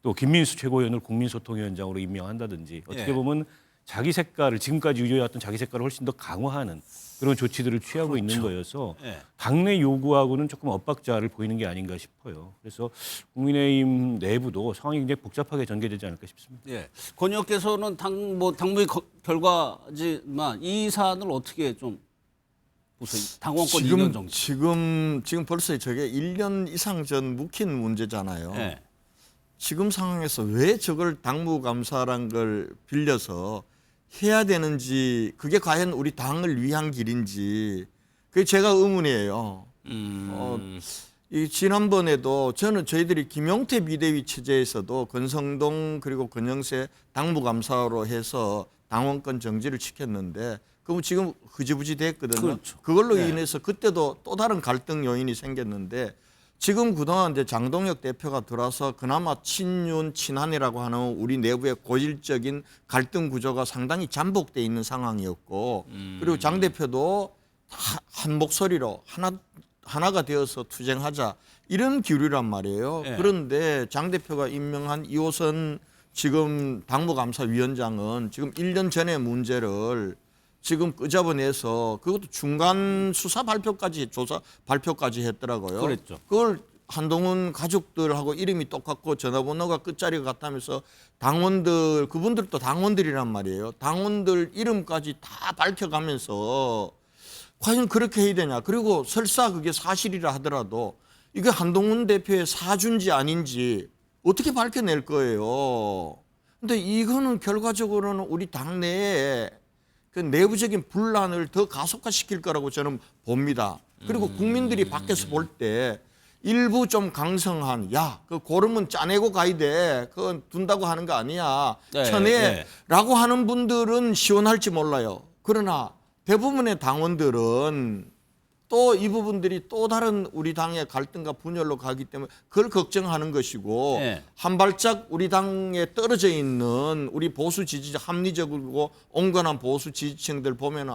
또 김민수 최고위원을 국민소통위원장으로 임명한다든지 어떻게 보면 자기 색깔을 지금까지 유지해왔던 자기 색깔을 훨씬 더 강화하는 그런 조치들을 취하고 있는 거여서 당내 요구하고는 조금 엇박자를 보이는 게 아닌가 싶어요. 그래서 국민의힘 내부도 상황이 굉장히 복잡하게 전개되지 않을까 싶습니다. 예. 권 의원께서는 당무의 결과지만 이 사안을 어떻게 좀 보세요? 당원권 2년 정도. 지금 벌써 저게 1년 이상 전 묵힌 문제잖아요. 예. 지금 상황에서 왜 저걸 당무감사란 걸 빌려서 해야 되는지 그게 과연 우리 당을 위한 길인지 그게 제가 의문이에요. 이 지난번에도 저희들이 김용태 비대위 체제에서도 권성동 그리고 권영세 당무감사로 해서 당원권 정지를 시켰는데 그럼 지금 흐지부지 됐거든요. 그렇죠. 그걸로 인해서 그때도 또 다른 갈등 요인이 생겼는데 지금 그동안 이제 장동혁 대표가 들어와서 그나마 친윤 친한이라고 하는 우리 내부의 고질적인 갈등 구조가 상당히 잠복돼 있는 상황이었고 그리고 장 대표도 한 목소리로 하나가 되어서 투쟁하자 이런 기류란 말이에요. 그런데 장 대표가 임명한 이호선 지금 당무감사위원장은 지금 1년 전의 문제를 지금 끄집어내서 그것도 중간 수사 발표까지 조사 발표까지 했더라고요. 그랬죠. 그걸 한동훈 가족들하고 이름이 똑같고 전화번호가 끝자리가 같다면서 당원들 그분들도 당원들이란 말이에요. 당원들 이름까지 다 밝혀가면서 과연 그렇게 해야 되냐. 그리고 설사 그게 사실이라 하더라도 이게 한동훈 대표의 사주인지 아닌지 어떻게 밝혀낼 거예요. 근데 이거는 결과적으로는 우리 당내에 그 내부적인 분란을 더 가속화시킬 거라고 저는 봅니다. 그리고 국민들이 밖에서 볼 때 일부 좀 강성한 그 고름은 짜내고 가야 돼. 그건 둔다고 하는 거 아니야. 천해라고 하는 분들은 시원할지 몰라요. 그러나 대부분의 당원들은 또 이 부분들이 또 다른 우리 당의 갈등과 분열로 가기 때문에 그걸 걱정하는 것이고 한 발짝 우리 당에 떨어져 있는 우리 보수 지지자 합리적이고 온건한 보수 지지층들 보면은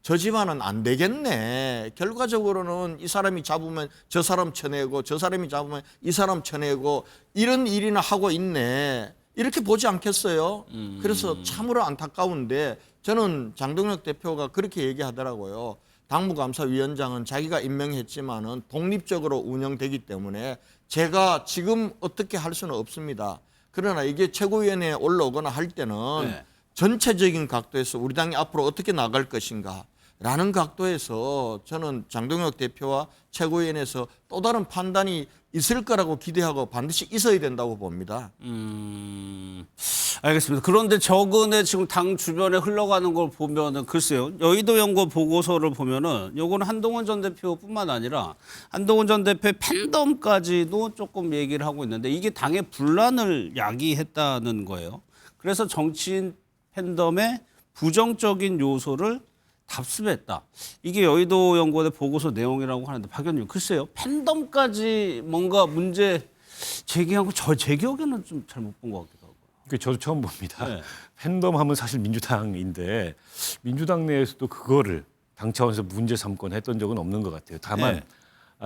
저 집안은 안 되겠네. 결과적으로는 이 사람이 잡으면 저 사람 쳐내고 저 사람이 잡으면 이 사람 쳐내고 이런 일이나 하고 있네. 이렇게 보지 않겠어요? 그래서 참으로 안타까운데 저는 장동혁 대표가 그렇게 얘기하더라고요. 당무감사위원장은 자기가 임명했지만은 독립적으로 운영되기 때문에 제가 지금 어떻게 할 수는 없습니다. 그러나 이게 최고위원회에 올라오거나 할 때는 전체적인 각도에서 우리 당이 앞으로 어떻게 나갈 것인가 라는 각도에서 저는 장동혁 대표와 최고위원회에서 또 다른 판단이 있을 거라고 기대하고 반드시 있어야 된다고 봅니다. 알겠습니다. 그런데 최근에 지금 당 주변에 흘러가는 걸 보면은 글쎄요. 여의도 연구 보고서를 보면은 요거는 한동훈 전 대표뿐만 아니라 한동훈 전 대표의 팬덤까지도 조금 얘기를 하고 있는데 이게 당의 분란을 야기했다는 거예요. 그래서 정치인 팬덤의 부정적인 요소를 답습했다. 이게 여의도 연구원의 보고서 내용이라고 하는데 박 의원님 글쎄요. 팬덤까지 뭔가 문제 제기한 거 제 기억에는 좀 잘 못 본 것 같기도 하고. 저도 처음 봅니다. 네. 팬덤 하면 사실 민주당인데 민주당 내에서도 그거를 당 차원에서 문제 삼건 했던 적은 없는 것 같아요. 다만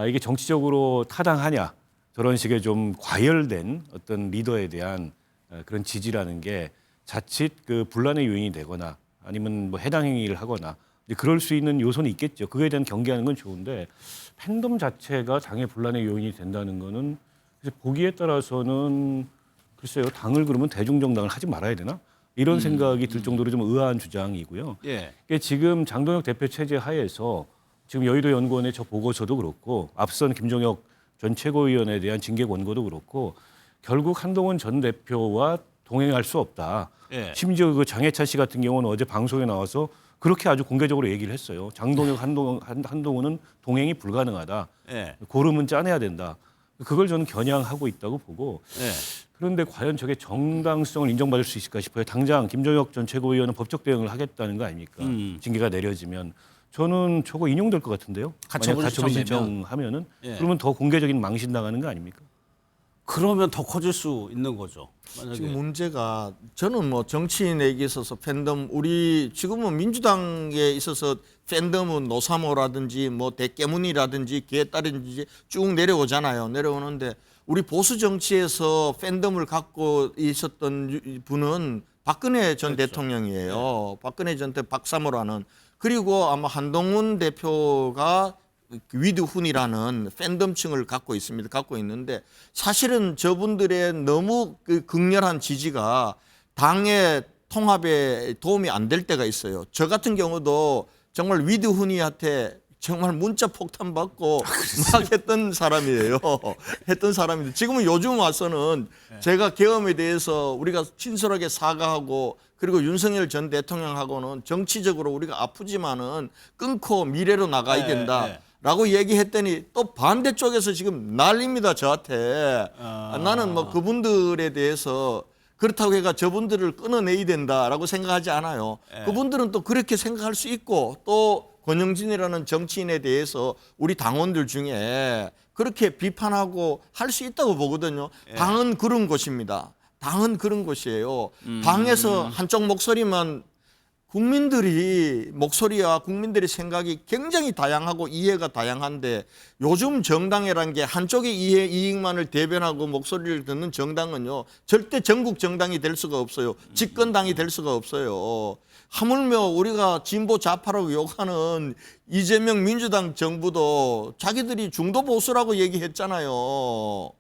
이게 정치적으로 타당하냐 저런 식의 좀 과열된 어떤 리더에 대한 그런 지지라는 게 자칫 그 분란의 요인이 되거나 아니면 뭐 해당 행위를 하거나 이제 그럴 수 있는 요소는 있겠죠. 그거에 대한 경계하는 건 좋은데 팬덤 자체가 당의 분란의 요인이 된다는 거는 보기에 따라서는 글쎄요. 당을 그러면 대중정당을 하지 말아야 되나? 이런 생각이 들 정도로 좀 의아한 주장이고요. 이게 지금 장동혁 대표 체제 하에서 지금 여의도 연구원의 저 보고서도 그렇고 앞선 김종혁 전 최고위원에 대한 징계 권고도 그렇고 결국 한동훈 전 대표와 동행할 수 없다. 심지어 그 장해찬 씨 같은 경우는 어제 방송에 나와서 그렇게 아주 공개적으로 얘기를 했어요. 장동혁, 한동훈은 동행이 불가능하다. 고름은 짜내야 된다. 그걸 저는 겨냥하고 있다고 보고 그런데 과연 저게 정당성을 인정받을 수 있을까 싶어요. 당장 김종혁 전 최고위원은 법적 대응을 하겠다는 거 아닙니까? 징계가 내려지면. 저는 저거 인용될 것 같은데요. 가처분 신청하면은 그러면 더 공개적인 망신당하는 거 아닙니까? 그러면 더 커질 수 있는 거죠. 만약에. 지금 문제가 저는 뭐 정치인에게 있어서 팬덤 우리 지금은 민주당에 있어서 팬덤은 노사모라든지 뭐 대깨문이라든지 개딸인지 쭉 내려오잖아요. 내려오는데 우리 보수 정치에서 팬덤을 갖고 있었던 분은 박근혜 전 대통령이에요. 박근혜 전 대통령 박사모라는 그리고 아마 한동훈 대표가 위드훈이라는 팬덤층을 갖고 있습니다. 갖고 있는데 사실은 저분들의 너무 그 극렬한 지지가 당의 통합에 도움이 안 될 때가 있어요. 저 같은 경우도 정말 위드훈이한테 정말 문자 폭탄 받고 막 했던 사람이에요. 했던 사람인데 지금은 요즘 와서는 제가 계엄에 대해서 우리가 진솔하게 사과하고 그리고 윤석열 전 대통령하고는 정치적으로 우리가 아프지만은 끊고 미래로 나가야 된다. 라고 얘기했더니 또 반대쪽에서 지금 난립니다. 저한테. 나는 뭐 그분들에 대해서 그렇다고 해가 저분들을 끊어내야 된다라고 생각하지 않아요. 그분들은 또 그렇게 생각할 수 있고 또 권영진이라는 정치인에 대해서 우리 당원들 중에 그렇게 비판하고 할 수 있다고 보거든요. 당은 그런 곳입니다. 당은 그런 곳이에요. 당에서 한쪽 목소리만 국민들이 목소리와 국민들의 생각이 굉장히 다양하고 이해가 다양한데 요즘 정당이라는 게 한쪽의 이익만을 대변하고 목소리를 듣는 정당은요 절대 전국 정당이 될 수가 없어요. 집권당이 될 수가 없어요. 하물며 우리가 진보 좌파라고 욕하는 이재명 민주당 정부도 자기들이 중도 보수라고 얘기했잖아요.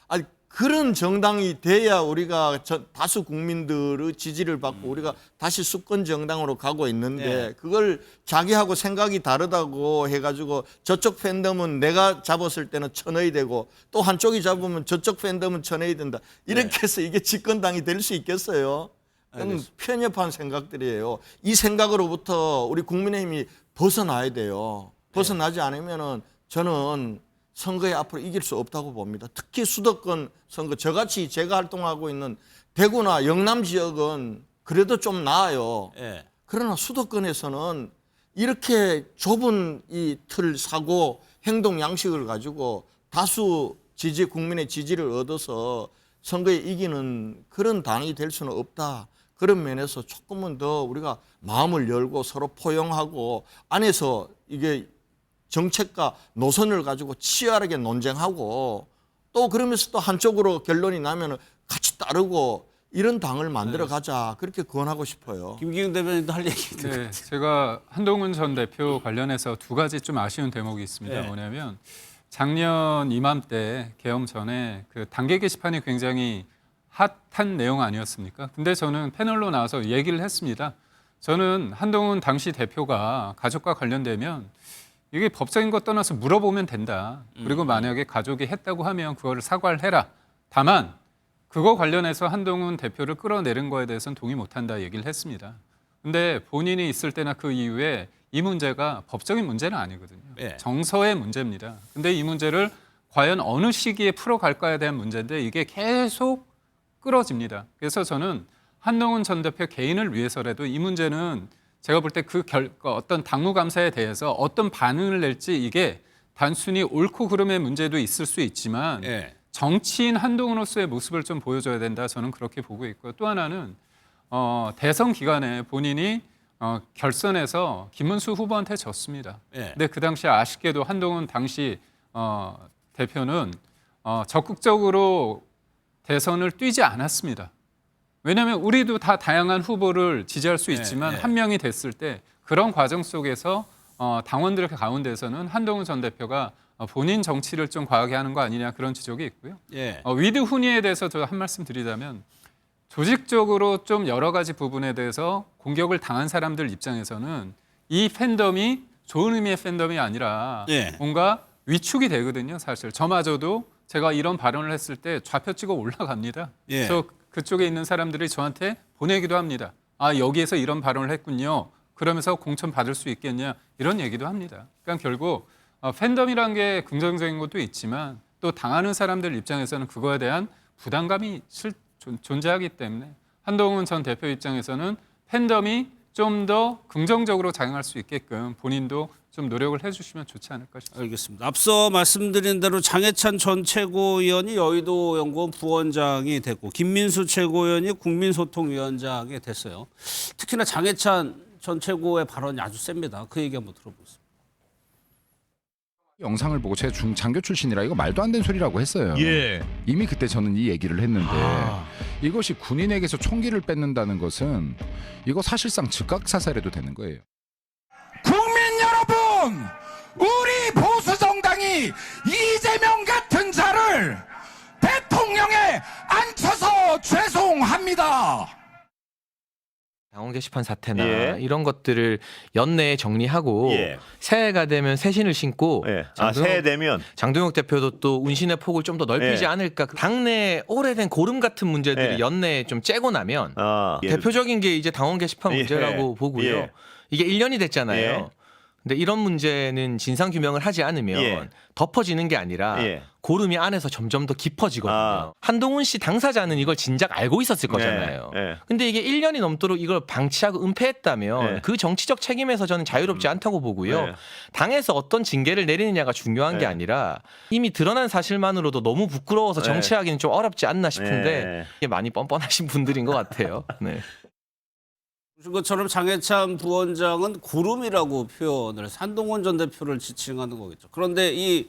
아니 그런 정당이 돼야 우리가 다수 국민들의 지지를 받고 우리가 다시 수권 정당으로 가고 있는데 그걸 자기하고 생각이 다르다고 해가지고 저쪽 팬덤은 내가 잡았을 때는 쳐넣어야 되고 또 한쪽이 잡으면 저쪽 팬덤은 쳐넣어야 된다. 이렇게 해서 이게 집권당이 될 수 있겠어요? 그건 편협한 생각들이에요. 이 생각으로부터 우리 국민의힘이 벗어나야 돼요. 벗어나지 않으면은 저는 선거에 앞으로 이길 수 없다고 봅니다. 특히 수도권 선거 저같이 제가 활동하고 있는 대구나 영남 지역은 그래도 좀 나아요. 그러나 수도권에서는 이렇게 좁은 이 틀 사고 행동 양식을 가지고 다수 국민의 지지를 얻어서 선거에 이기는 그런 당이 될 수는 없다. 그런 면에서 조금은 더 우리가 마음을 열고 서로 포용하고 안에서 이게 정책과 노선을 가지고 치열하게 논쟁하고 또 그러면서 또 한쪽으로 결론이 나면 같이 따르고 이런 당을 만들어 가자 그렇게 권하고 싶어요. 김기흥 대변인도 할 얘기 있는 것 네, 같아요. 제가 한동훈 전 대표 관련해서 두 가지 좀 아쉬운 대목이 있습니다. 네. 뭐냐면 작년 이맘때 계엄 전에 그 단계 게시판이 굉장히 핫한 내용 아니었습니까? 근데 저는 패널로 나와서 얘기를 했습니다. 저는 한동훈 당시 대표가 가족과 관련되면 이게 법적인 것 떠나서 물어보면 된다. 그리고 만약에 가족이 했다고 하면 그거를 사과를 해라. 다만 그거 관련해서 한동훈 대표를 끌어내린 거에 대해서는 동의 못한다 얘기를 했습니다. 근데 본인이 있을 때나 그 이후에 이 문제가 법적인 문제는 아니거든요. 예. 정서의 문제입니다. 근데 이 문제를 과연 어느 시기에 풀어갈까에 대한 문제인데 이게 계속 끌어집니다. 그래서 저는 한동훈 전 대표 개인을 위해서라도 이 문제는 제가 볼 때 그 어떤 당무감사에 대해서 어떤 반응을 낼지 이게 단순히 옳고 그름의 문제도 있을 수 있지만 예. 정치인 한동훈으로서의 모습을 좀 보여줘야 된다. 저는 그렇게 보고 있고요. 또 하나는 대선 기간에 본인이 결선에서 김문수 후보한테 졌습니다. 예. 근데 그 당시에 아쉽게도 한동훈 당시 대표는 적극적으로 대선을 뛰지 않았습니다. 왜냐하면 우리도 다 다양한 후보를 지지할 수 있지만 한 명이 됐을 때 그런 과정 속에서 당원들 가운데서는 한동훈 전 대표가 본인 정치를 좀 과하게 하는 거 아니냐 그런 지적이 있고요. 예. 위드 훈이에 대해서 저 한 말씀 드리자면 조직적으로 좀 여러 가지 부분에 대해서 공격을 당한 사람들 입장에서는 이 팬덤이 좋은 의미의 팬덤이 아니라 예. 뭔가 위축이 되거든요. 사실 저마저도 제가 이런 발언을 했을 때 좌표 찍어 올라갑니다. 예. 저 그쪽에 있는 사람들이 저한테 보내기도 합니다. 아 여기에서 이런 발언을 했군요. 그러면서 공천 받을 수 있겠냐 이런 얘기도 합니다. 그러니까 결국 팬덤이라는 게 긍정적인 것도 있지만 또 당하는 사람들 입장에서는 그거에 대한 부담감이 존재하기 때문에 한동훈 전 대표 입장에서는 팬덤이 좀 더 긍정적으로 작용할 수 있게끔 본인도 좀 노력을 해주시면 좋지 않을까 싶습니다. 알겠습니다. 앞서 말씀드린 대로 장해찬 전 최고위원이 여의도연구원 부원장이 됐고 김민수 최고위원이 국민소통위원장이 됐어요. 특히나 장해찬 전 최고의 발언이 아주 셉니다. 그 얘기 한번 들어보겠습니다. 영상을 보고 제가 장교 출신이라 이거 말도 안 되는 소리라고 했어요. 예. 이미 그때 저는 이 얘기를 했는데 이것이 군인에게서 총기를 뺏는다는 것은 이거 사실상 즉각사살해도 되는 거예요. 국민 여러분, 우리 보수 정당이 이재명 같은 자를 대통령에 앉혀서 죄송합니다. 당원 게시판 사태나 예. 이런 것들을 연내에 정리하고 예. 새해가 되면 새신을 신고 예. 새해 되면 장동혁 대표도 또 운신의 폭을 좀 더 넓히지 예. 않을까. 당내 오래된 고름 같은 문제들이 예. 연내에 좀 째고 나면 대표적인 게 이제 당원 게시판 예. 문제라고 보고요. 예. 이게 1년이 됐잖아요. 예. 근데 이런 문제는 진상 규명을 하지 않으면 예. 덮어지는 게 아니라 예. 고름이 안에서 점점 더 깊어지거든요. 한동훈 씨 당사자는 이걸 진작 알고 있었을 거잖아요. 예. 근데 이게 1년이 넘도록 이걸 방치하고 은폐했다면 예. 그 정치적 책임에서 저는 자유롭지 않다고 보고요. 예. 당에서 어떤 징계를 내리느냐가 중요한 게 예. 아니라 이미 드러난 사실만으로도 너무 부끄러워서 정치하기는 좀 어렵지 않나 싶은데 예. 이게 많이 뻔뻔하신 분들인 것 같아요. 네. 보신 것처럼 장해찬 부원장은 고름이라고 표현을 해서 한동훈 전 대표를 지칭하는 거겠죠. 그런데 이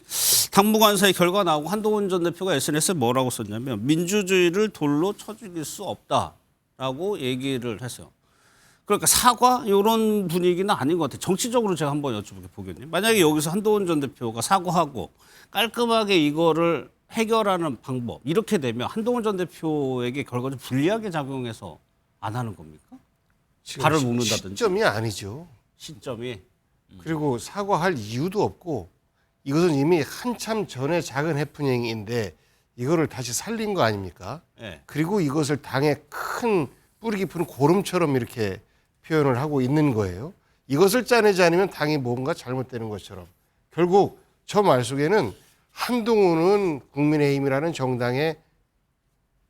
당무관사의 결과 나오고 한동훈 전 대표가 SNS에 뭐라고 썼냐면 민주주의를 돌로 쳐 죽일 수 없다라고 얘기를 했어요. 그러니까 사과 이런 분위기는 아닌 것 같아요. 정치적으로 제가 한번 여쭤볼게요, 보겠님. 만약에 여기서 한동훈 전 대표가 사과하고 깔끔하게 이거를 해결하는 방법 이렇게 되면 한동훈 전 대표에게 결과적으로 불리하게 작용해서 안 하는 겁니까? 발을 묶는다든지. 시점이 아니죠. 시점이. 그리고 사과할 이유도 없고 이것은 이미 한참 전에 작은 해프닝인데 이거를 다시 살린 거 아닙니까? 네. 그리고 이것을 당의 큰 뿌리 깊은 고름처럼 이렇게 표현을 하고 있는 거예요. 이것을 짜내지 않으면 당이 뭔가 잘못되는 것처럼. 결국 저 말 속에는 한동훈은 국민의힘이라는 정당의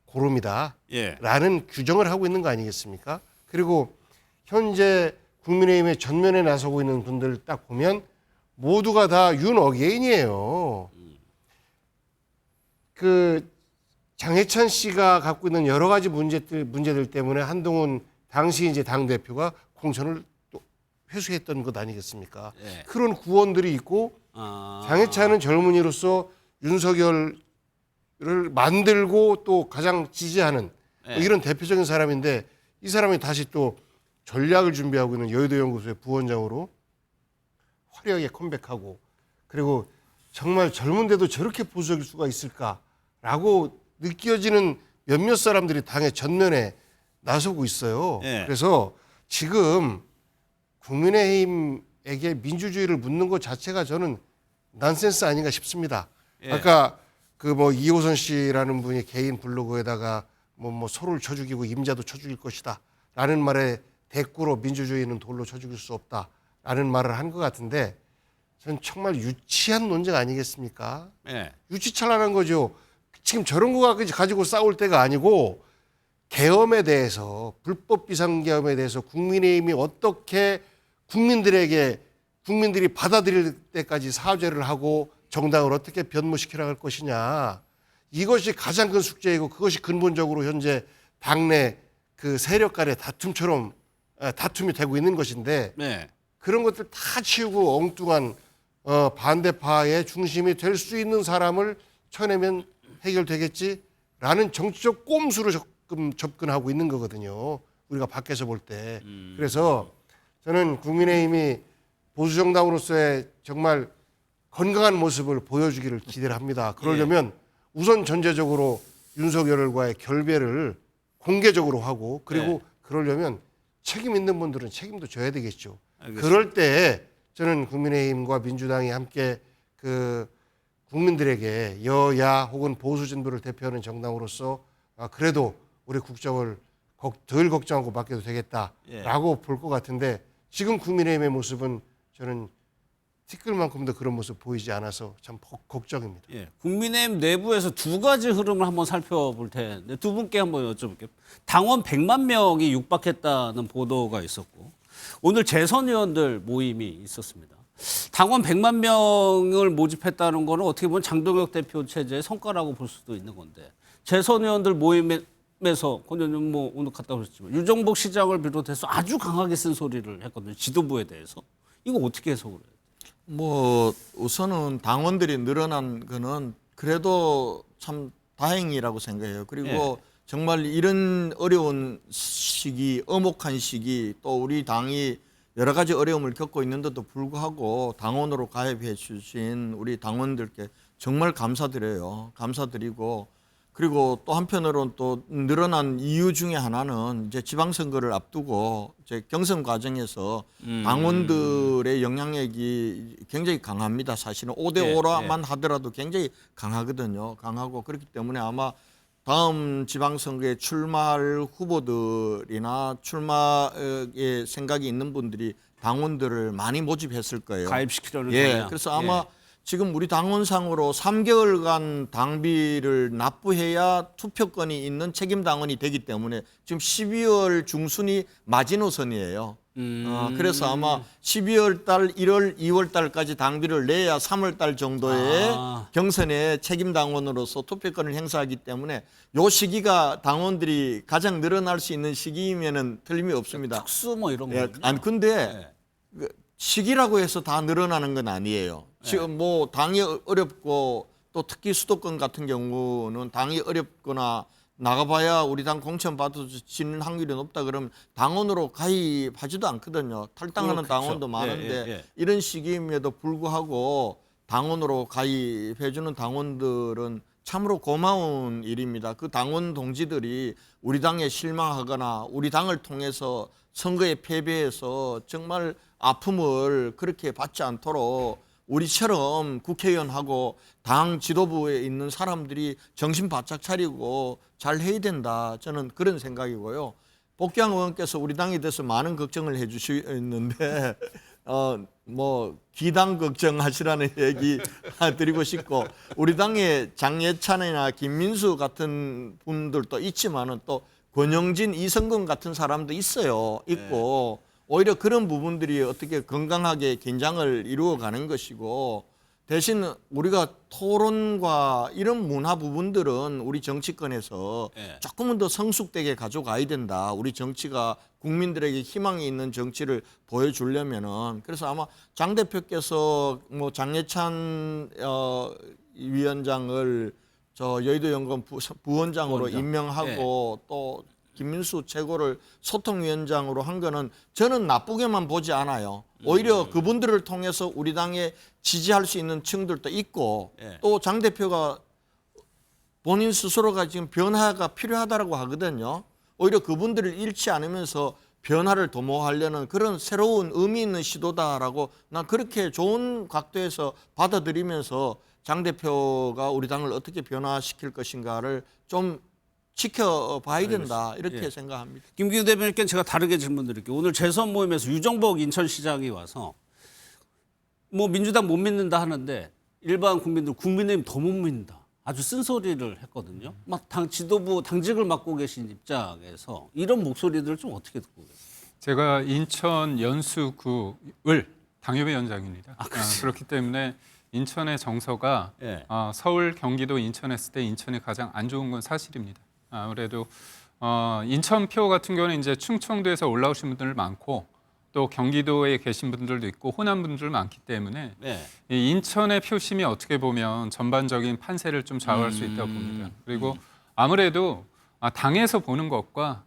고름이다 라는 규정을 하고 있는 거 아니겠습니까? 그리고 현재 국민의힘의 전면에 나서고 있는 분들 딱 보면 모두가 다 윤어게인이에요. 그 장해찬 씨가 갖고 있는 여러 가지 문제들 때문에 한동훈 당시 이제 당 대표가 공천을 또 회수했던 것 아니겠습니까? 예. 그런 구원들이 있고 장해찬은 젊은이로서 윤석열을 만들고 또 가장 지지하는 뭐 이런 대표적인 사람인데 이 사람이 다시 또 전략을 준비하고 있는 여의도 연구소의 부원장으로 화려하게 컴백하고 그리고 정말 젊은데도 저렇게 보수적일 수가 있을까라고 느껴지는 몇몇 사람들이 당의 전면에 나서고 있어요. 그래서 지금 국민의힘에게 민주주의를 묻는 것 자체가 저는 난센스 아닌가 싶습니다. 아까 그 뭐 이호선 씨라는 분이 개인 블로그에다가 뭐 소를 쳐 죽이고 임자도 쳐 죽일 것이다 라는 말에 대꾸로 민주주의는 돌로 쳐 죽일 수 없다 라는 말을 한 것 같은데 전 정말 유치한 논쟁 아니겠습니까? 유치찬란한 거죠. 지금 저런 거 가지고 싸울 때가 아니고 계엄에 대해서 불법 비상계엄에 대해서 국민의힘이 어떻게 국민들이 받아들일 때까지 사죄를 하고 정당을 어떻게 변모시켜 갈 것이냐. 이것이 가장 큰 숙제이고 그것이 근본적으로 현재 당내 그 세력 간의 다툼이 되고 있는 것인데 그런 것들 다 치우고 엉뚱한 반대파의 중심이 될 수 있는 사람을 쳐내면 해결되겠지라는 정치적 꼼수로 접근하고 있는 거거든요. 우리가 밖에서 볼 때. 그래서 저는 국민의힘이 보수정당으로서의 정말 건강한 모습을 보여주기를 기대를 합니다. 그러려면 우선 전제적으로 윤석열과의 결별을 공개적으로 하고 그리고 그러려면 책임 있는 분들은 책임도 져야 되겠죠. 알겠습니다. 그럴 때 저는 국민의힘과 민주당이 함께 그 국민들에게 여야 혹은 보수 진보를 대표하는 정당으로서 그래도 우리 국정을 덜 걱정하고 맡겨도 되겠다라고 볼 것 같은데 지금 국민의힘의 모습은 저는 티끌만큼도 그런 모습 보이지 않아서 참 걱정입니다. 국민의힘 내부에서 두 가지 흐름을 한번 살펴볼 텐데 두 분께 한번 여쭤볼게요. 당원 100만 명이 육박했다는 보도가 있었고 오늘 재선의원들 모임이 있었습니다. 당원 100만 명을 모집했다는 거는 어떻게 보면 장동혁 대표 체제의 성과라고 볼 수도 있는 건데 재선의원들 모임에서 권현준 뭐 오늘 갔다 오셨지만 유정복 시장을 비롯해서 아주 강하게 쓴 소리를 했거든요. 지도부에 대해서. 이거 어떻게 해석을 해요? 뭐 우선은 당원들이 늘어난 거는 그래도 참 다행이라고 생각해요. 그리고 정말 이런 어려운 시기, 엄혹한 시기 또 우리 당이 여러 가지 어려움을 겪고 있는데도 불구하고 당원으로 가입해 주신 우리 당원들께 정말 감사드려요. 감사드리고 그리고 또 한편으로는 또 늘어난 이유 중에 하나는 이제 지방선거를 앞두고 이제 경선 과정에서 당원들의 영향력이 굉장히 강합니다. 사실은 5대5라만 하더라도 굉장히 강하거든요. 강하고 그렇기 때문에 아마 다음 지방선거에 출마할 후보들이나 출마의 생각이 있는 분들이 당원들을 많이 모집했을 거예요. 가입시키려는 거예요. 그래서 아마 지금 우리 당원상으로 3개월간 당비를 납부해야 투표권이 있는 책임 당원이 되기 때문에 지금 12월 중순이 마지노선이에요. 그래서 아마 12월 달, 1월, 2월 달까지 당비를 내야 3월 달 정도에 경선에 책임 당원으로서 투표권을 행사하기 때문에 요 시기가 당원들이 가장 늘어날 수 있는 시기이면은 틀림이 없습니다. 특수 뭐 이런 거. 아니 근데 시기라고 해서 다 늘어나는 건 아니에요. 지금 뭐 당이 어렵고 또 특히 수도권 같은 경우는 당이 어렵거나 나가봐야 우리 당 공천 받아지는 확률이 높다 그러면 당원으로 가입하지도 않거든요. 탈당하는 당원도 많은데 이런 시기임에도 불구하고 당원으로 가입해주는 당원들은 참으로 고마운 일입니다. 그 당원 동지들이 우리 당에 실망하거나 우리 당을 통해서 선거에 패배해서 정말 아픔을 그렇게 받지 않도록 우리처럼 국회의원하고 당 지도부에 있는 사람들이 정신 바짝 차리고 잘 해야 된다. 저는 그런 생각이고요. 복귀한 의원께서 우리 당에 대해서 많은 걱정을 해주시는데 뭐 기당 걱정하시라는 얘기 드리고 싶고 우리 당에 장예찬이나 김민수 같은 분들도 있지만은 또 권영진, 이성근 같은 사람도 있고 오히려 그런 부분들이 어떻게 건강하게 긴장을 이루어가는 것이고 대신 우리가 토론과 이런 문화 부분들은 우리 정치권에서 조금은 더 성숙되게 가져가야 된다. 우리 정치가 국민들에게 희망이 있는 정치를 보여주려면은 그래서 아마 장 대표께서 뭐 장예찬 위원장을 저 여의도연구원 부원장으로 부원장. 임명하고 또 김민수 최고를 소통위원장으로 한 거는 저는 나쁘게만 보지 않아요. 오히려 그분들을 통해서 우리 당에 지지할 수 있는 층들도 있고 또 장 대표가 본인 스스로가 지금 변화가 필요하다고 하거든요. 오히려 그분들을 잃지 않으면서 변화를 도모하려는 그런 새로운 의미 있는 시도다라고 난 그렇게 좋은 각도에서 받아들이면서 장 대표가 우리 당을 어떻게 변화시킬 것인가를 좀 지켜봐야 된다 이렇게 생각합니다. 김기훈 대변인께 제가 다르게 질문드릴게요. 오늘 재선 모임에서 유정복 인천시장이 와서 뭐 민주당 못 믿는다 하는데 일반 국민들 국민의힘 더 못 믿는다. 아주 쓴소리를 했거든요. 막 당 지도부 당직을 맡고 계신 입장에서 이런 목소리들을 좀 어떻게 듣고 계세요? 제가 인천 연수구을 당협위원장입니다. 그렇기 때문에 인천의 정서가 서울, 경기도, 인천 했을 때 인천이 가장 안 좋은 건 사실입니다. 아무래도 인천표 같은 경우는 이제 충청도에서 올라오신 분들 많고 또 경기도에 계신 분들도 있고 호남 분들 많기 때문에 이 인천의 표심이 어떻게 보면 전반적인 판세를 좀 좌우할 수 있다고 봅니다. 그리고 아무래도 당에서 보는 것과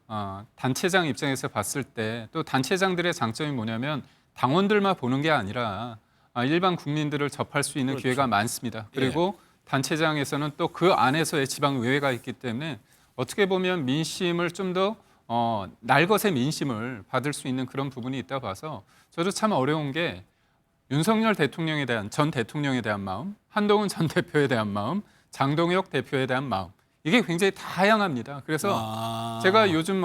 단체장 입장에서 봤을 때 또 단체장들의 장점이 뭐냐면 당원들만 보는 게 아니라 일반 국민들을 접할 수 있는 기회가 많습니다. 그리고 단체장에서는 또 그 안에서의 지방의회가 있기 때문에 어떻게 보면 민심을 좀 더 날것의 민심을 받을 수 있는 그런 부분이 있다 봐서 저도 참 어려운 게 윤석열 대통령에 대한 전 대통령에 대한 마음, 한동훈 전 대표에 대한 마음, 장동혁 대표에 대한 마음 이게 굉장히 다양합니다. 그래서 제가 요즘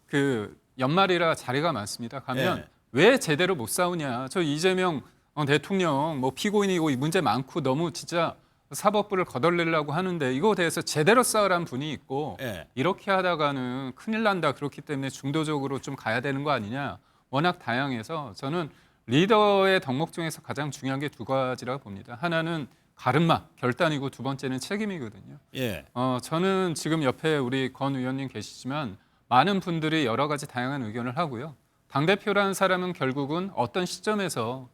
그 연말이라 자리가 많습니다. 가면 왜 제대로 못 싸우냐? 저 이재명 대통령 뭐 피고인이고 문제 많고 너무 진짜 사법부를 거덜내려고 하는데 이거에 대해서 제대로 싸우라는 분이 있고 이렇게 하다가는 큰일 난다. 그렇기 때문에 중도적으로 좀 가야 되는 거 아니냐. 워낙 다양해서 저는 리더의 덕목 중에서 가장 중요한 게 두 가지라고 봅니다. 하나는 가르마, 결단이고 두 번째는 책임이거든요. 저는 지금 옆에 우리 권 의원님 계시지만 많은 분들이 여러 가지 다양한 의견을 하고요. 당대표라는 사람은 결국은 어떤 시점에서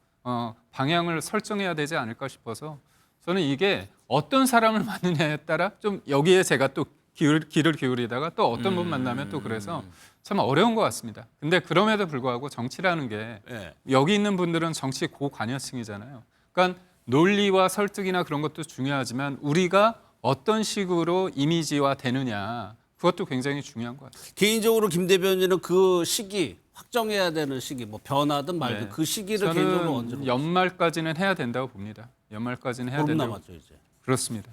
방향을 설정해야 되지 않을까 싶어서 저는 이게 어떤 사람을 만느냐에 따라 좀 여기에 제가 또 귀를 기울이다가 또 어떤 분 만나면 또 그래서 참 어려운 것 같습니다. 근데 그럼에도 불구하고 정치라는 게 여기 있는 분들은 정치 고관여층이잖아요. 그러니까 논리와 설득이나 그런 것도 중요하지만 우리가 어떤 식으로 이미지화 되느냐 그것도 굉장히 중요한 것 같아요. 개인적으로 김 대변인은 그 시기 확정해야 되는 시기 뭐 변하든 말든 그 시기를 개인적으로 언제로 저는 연말까지는 해야 된다고 봅니다. 연말까지는 해야 된다고. 남았죠 이제. 그렇습니다.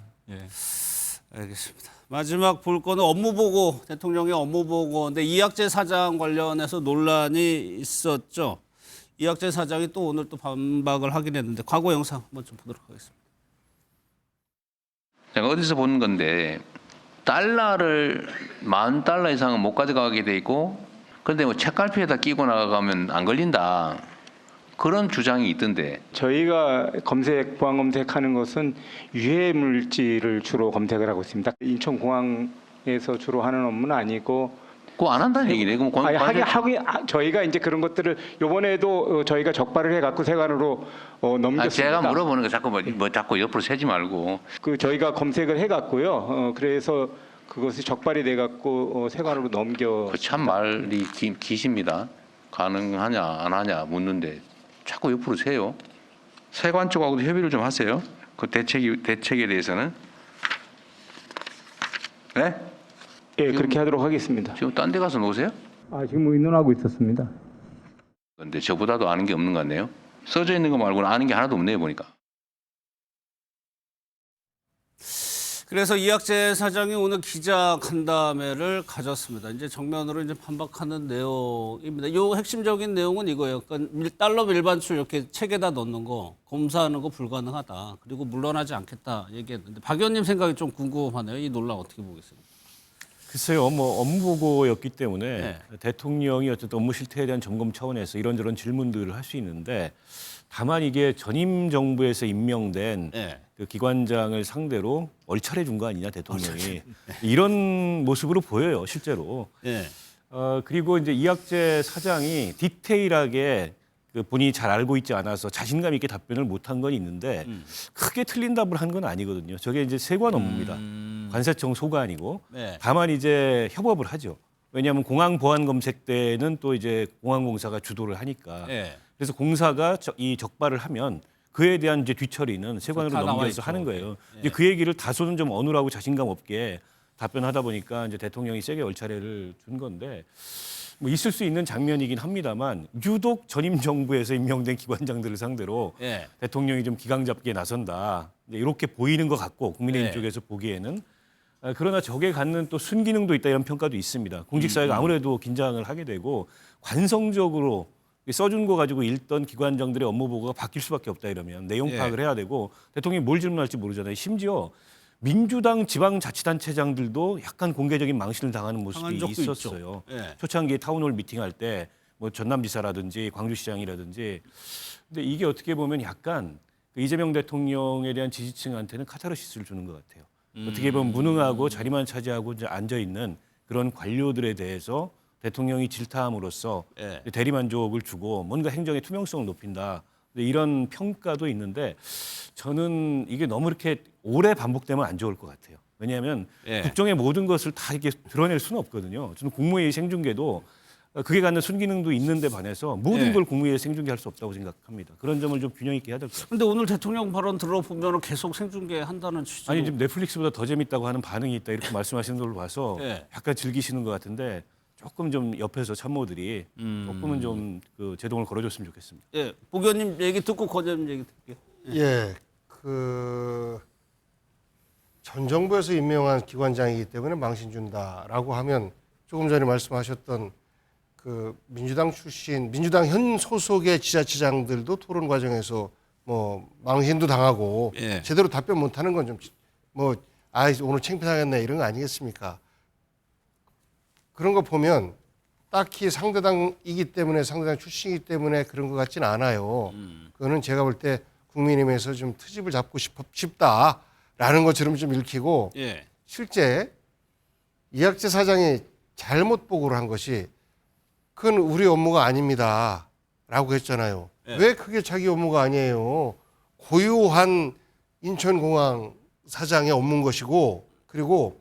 알겠습니다. 마지막 볼 거는 업무 보고 대통령의 업무 보고인데 이학재 사장 관련해서 논란이 있었죠. 이학재 사장이 또 오늘 또 반박을 하긴 했는데 과거 영상 한번 좀 보도록 하겠습니다. 제가 어디서 보는 건데 달러를 $10,000 이상은 못 가져가게 돼 있고 그런데 뭐 책갈피에다 끼고 나가면 안 걸린다. 그런 주장이 있던데. 저희가 보안 검색하는 것은 유해 물질을 주로 검색을 하고 있습니다. 인천공항에서 주로 하는 업무는 아니고. 그거 안 한다는 얘기네. 그럼 저희가 이제 그런 것들을 이번에도 저희가 적발을 해갖고 세관으로 넘겼습니다. 제가 물어보는 거 자꾸 뭐 자꾸 옆으로 세지 말고. 그 저희가 검색을 해갖고요. 그래서 그것이 적발이 돼갖고 세관으로 넘겨. 참 말이 기십니다. 가능하냐 안 하냐 묻는데 자꾸 옆으로 세요. 세관 쪽하고도 협의를 좀 하세요. 그 대책에 대해서는. 네? 예, 그렇게 하도록 하겠습니다. 지금 딴 데 가서 노세요? 지금 의논하고 있었습니다. 근데 저보다도 아는 게 없는 것 같네요. 써져 있는 거 말고는 아는 게 하나도 없네요 보니까. 그래서 이학재 사장이 오늘 기자 간담회를 가졌습니다. 이제 정면으로 이제 반박하는 내용입니다. 이 핵심적인 내용은 이거예요. 그러니까 달러 일반출 이렇게 책에다 넣는 거 검사하는 거 불가능하다. 그리고 물러나지 않겠다 얘기했는데 박 의원님 생각이 좀 궁금하네요. 이 논란 어떻게 보겠습니까? 글쎄요, 뭐 업무 보고였기 때문에 대통령이 어쨌든 업무 실태에 대한 점검 차원에서 이런저런 질문들을 할 수 있는데 다만 이게 전임 정부에서 임명된 그 기관장을 상대로 얼차려 준 거 아니냐 대통령이 이런 모습으로 보여요 실제로. 그리고 이제 이학재 사장이 디테일하게 그 본인이 잘 알고 있지 않아서 자신감 있게 답변을 못한 건 있는데 크게 틀린 답을 한 건 아니거든요. 저게 이제 세관 업무입니다. 관세청 소관이고 네. 다만 이제 협업을 하죠. 왜냐하면 공항 보안 검색 때는 또 이제 공항공사가 주도를 하니까. 네. 그래서 공사가 이 적발을 하면 그에 대한 이제 뒤처리는 세관으로 다 나와 넘겨서 있죠. 하는 거예요. 네. 이제 그 얘기를 다소는 좀 어눌하고 자신감 없게 답변하다 보니까 이제 대통령이 세게 얼차례를 준 건데 뭐 있을 수 있는 장면이긴 합니다만 유독 전임 정부에서 임명된 기관장들을 상대로 예. 대통령이 좀 기강 잡기에 나선다. 이제 이렇게 보이는 것 같고 국민의힘 네. 쪽에서 보기에는 그러나 적에 갖는 또 순기능도 있다 이런 평가도 있습니다. 공직사회가 아무래도 긴장을 하게 되고 관성적으로 써준 거 가지고 읽던 기관장들의 업무 보고가 바뀔 수밖에 없다 이러면 내용 예. 파악을 해야 되고 대통령이 뭘 질문할지 모르잖아요. 심지어 민주당 지방자치단체장들도 약간 공개적인 망신을 당하는 모습이 당한 적도 있었어요. 있죠. 예. 초창기 타운홀 미팅할 때 뭐 전남지사라든지 광주시장이라든지 근데 이게 어떻게 보면 약간 그 이재명 대통령에 대한 지지층한테는 카타르시스를 주는 것 같아요. 어떻게 보면 무능하고 자리만 차지하고 이제 앉아 있는 그런 관료들에 대해서 대통령이 질타함으로써 예. 대리만족을 주고 뭔가 행정의 투명성을 높인다. 이런 평가도 있는데 저는 이게 너무 이렇게 오래 반복되면 안 좋을 것 같아요. 왜냐하면 예. 국정의 모든 것을 다 이렇게 드러낼 수는 없거든요. 저는 국무회의 생중계도 그게 갖는 순기능도 있는데 반해서 모든 예. 걸 국무회의 생중계할 수 없다고 생각합니다. 그런 점을 좀 균형 있게 해야 될 것 같아요. 근데 오늘 대통령 발언 들어보면 계속 생중계 한다는 취지로. 아니 지금 넷플릭스보다 더 재밌다고 하는 반응이 있다 이렇게 말씀하시는 걸 봐서 예. 약간 즐기시는 것 같은데 조금 좀 옆에서 참모들이 조금은 좀 그 제동을 걸어줬으면 좋겠습니다. 예, 복 의원님 얘기 듣고 권 의원님 얘기 듣게요. 예, 전 정부에서 임명한 기관장이기 때문에 망신 준다라고 하면 조금 전에 말씀하셨던 그 민주당 출신, 민주당 현 소속의 지자체장들도 토론 과정에서 뭐 망신도 당하고 예. 제대로 답변 못하는 건 좀 뭐 오늘 창피하겠네 이런 거 아니겠습니까? 그런 거 보면 딱히 상대당이기 때문에 상대당 출신이기 때문에 그런 것 같지는 않아요. 그거는 제가 볼 때 국민의힘에서 좀 트집을 잡고 싶다라는 것처럼 좀 읽히고 예. 실제 이학재 사장이 잘못 보고를 한 것이 그건 우리 업무가 아닙니다 라고 했잖아요. 예. 왜 그게 자기 업무가 아니에요? 고유한 인천공항 사장의 업무인 것이고 그리고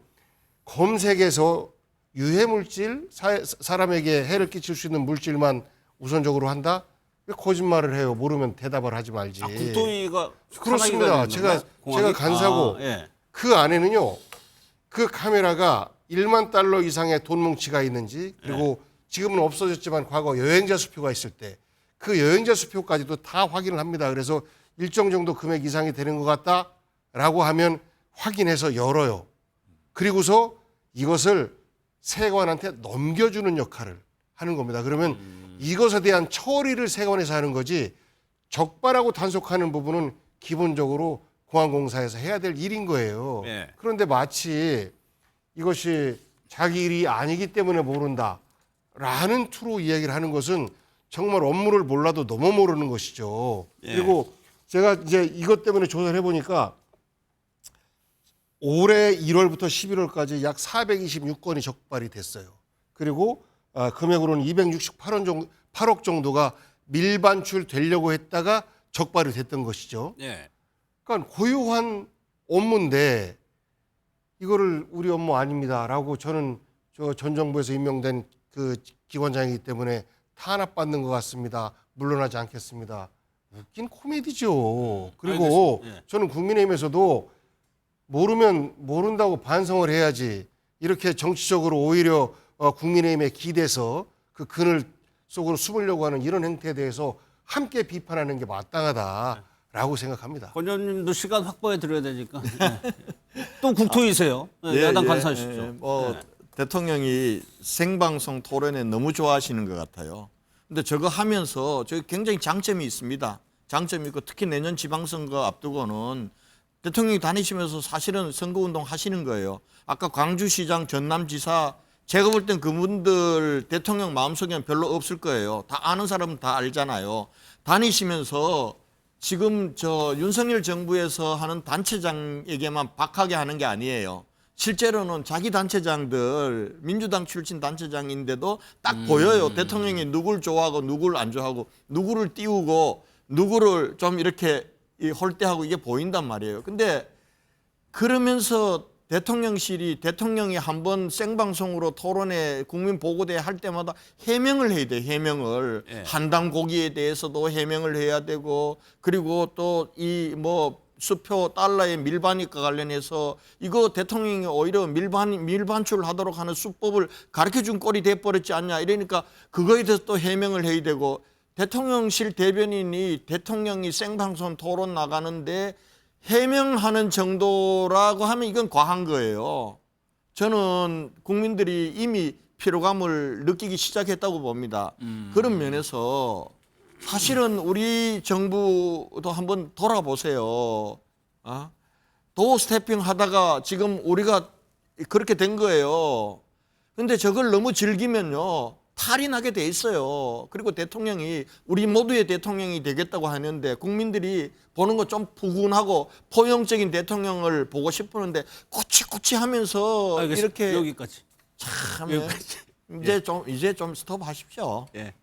검색에서 유해물질, 사람에게 해를 끼칠 수 있는 물질만 우선적으로 한다? 왜 거짓말을 해요? 모르면 대답을 하지 말지. 국토위가 그렇습니다. 제가 간사고 예. 그 안에는요. 그 카메라가 1만 달러 이상의 돈 뭉치가 있는지 그리고 지금은 없어졌지만 과거 여행자 수표가 있을 때 그 여행자 수표까지도 다 확인을 합니다. 그래서 일정 정도 금액 이상이 되는 것 같다라고 하면 확인해서 열어요. 그리고서 이것을 세관한테 넘겨주는 역할을 하는 겁니다. 그러면 이것에 대한 처리를 세관에서 하는 거지 적발하고 단속하는 부분은 기본적으로 공항공사에서 해야 될 일인 거예요. 예. 그런데 마치 이것이 자기 일이 아니기 때문에 모른다라는 투로 이야기를 하는 것은 정말 업무를 몰라도 너무 모르는 것이죠. 예. 그리고 제가 이제 이것 때문에 조사를 해보니까 올해 1월부터 11월까지 약 426건이 적발이 됐어요. 그리고 금액으로는 268억 정도가 밀반출 되려고 했다가 적발이 됐던 것이죠. 예. 그러니까 고유한 업무인데 이거를 우리 업무 아닙니다라고 저는 전 정부에서 임명된 그 기관장이기 때문에 탄압받는 것 같습니다. 물러나지 않겠습니다. 웃긴 코미디죠. 그리고 알겠습니다. 예. 저는 국민의힘에서도 모르면 모른다고 반성을 해야지 이렇게 정치적으로 오히려 국민의힘에 기대서 그 그늘 속으로 숨으려고 하는 이런 행태에 대해서 함께 비판하는 게 마땅하다라고 생각합니다. 권 의원님도 시간 확보해 드려야 되니까. 또 국토위세요. 야당 간사하시죠. 대통령이 생방송 토론에 너무 좋아하시는 것 같아요. 근데 저거 하면서 저기 굉장히 장점이 있습니다. 장점이 있고 특히 내년 지방선거 앞두고는 대통령이 다니시면서 사실은 선거운동 하시는 거예요. 아까 광주시장, 전남지사 제가 볼 땐 그분들 대통령 마음속에는 별로 없을 거예요. 다 아는 사람은 다 알잖아요. 다니시면서 지금 저 윤석열 정부에서 하는 단체장에게만 박하게 하는 게 아니에요. 실제로는 자기 단체장들 민주당 출신 단체장인데도 딱 보여요. 대통령이 누굴 좋아하고 누굴 안 좋아하고 누구를 띄우고 누구를 좀 이렇게 홀대하고 이게 보인단 말이에요. 근데 그러면서 대통령실이 대통령이 한번 생방송으로 토론회 국민 보고대 할 때마다 해명을 해야 돼. 해명을 예. 한당 고기에 대해서도 해명을 해야 되고 그리고 또 이 뭐 수표 달러의 밀반입과 관련해서 이거 대통령이 오히려 밀반출하도록 하는 수법을 가르쳐준 꼴이 돼버렸지 않냐 이러니까 그거에 대해서 또 해명을 해야 되고 대통령실 대변인이 대통령이 생방송 토론 나가는데 해명하는 정도라고 하면 이건 과한 거예요. 저는 국민들이 이미 피로감을 느끼기 시작했다고 봅니다. 그런 면에서 사실은 우리 정부도 한번 돌아보세요. 도어 스태핑 하다가 지금 우리가 그렇게 된 거예요. 근데 저걸 너무 즐기면요. 탈이 나게 돼 있어요. 그리고 대통령이 우리 모두의 대통령이 되겠다고 하는데 국민들이 보는 거 좀 푸근하고 포용적인 대통령을 보고 싶었는데 꼬치꼬치 하면서 알겠습니다. 이렇게 여기까지. 참 여기까지. 이제 좀 스톱하십시오. 예.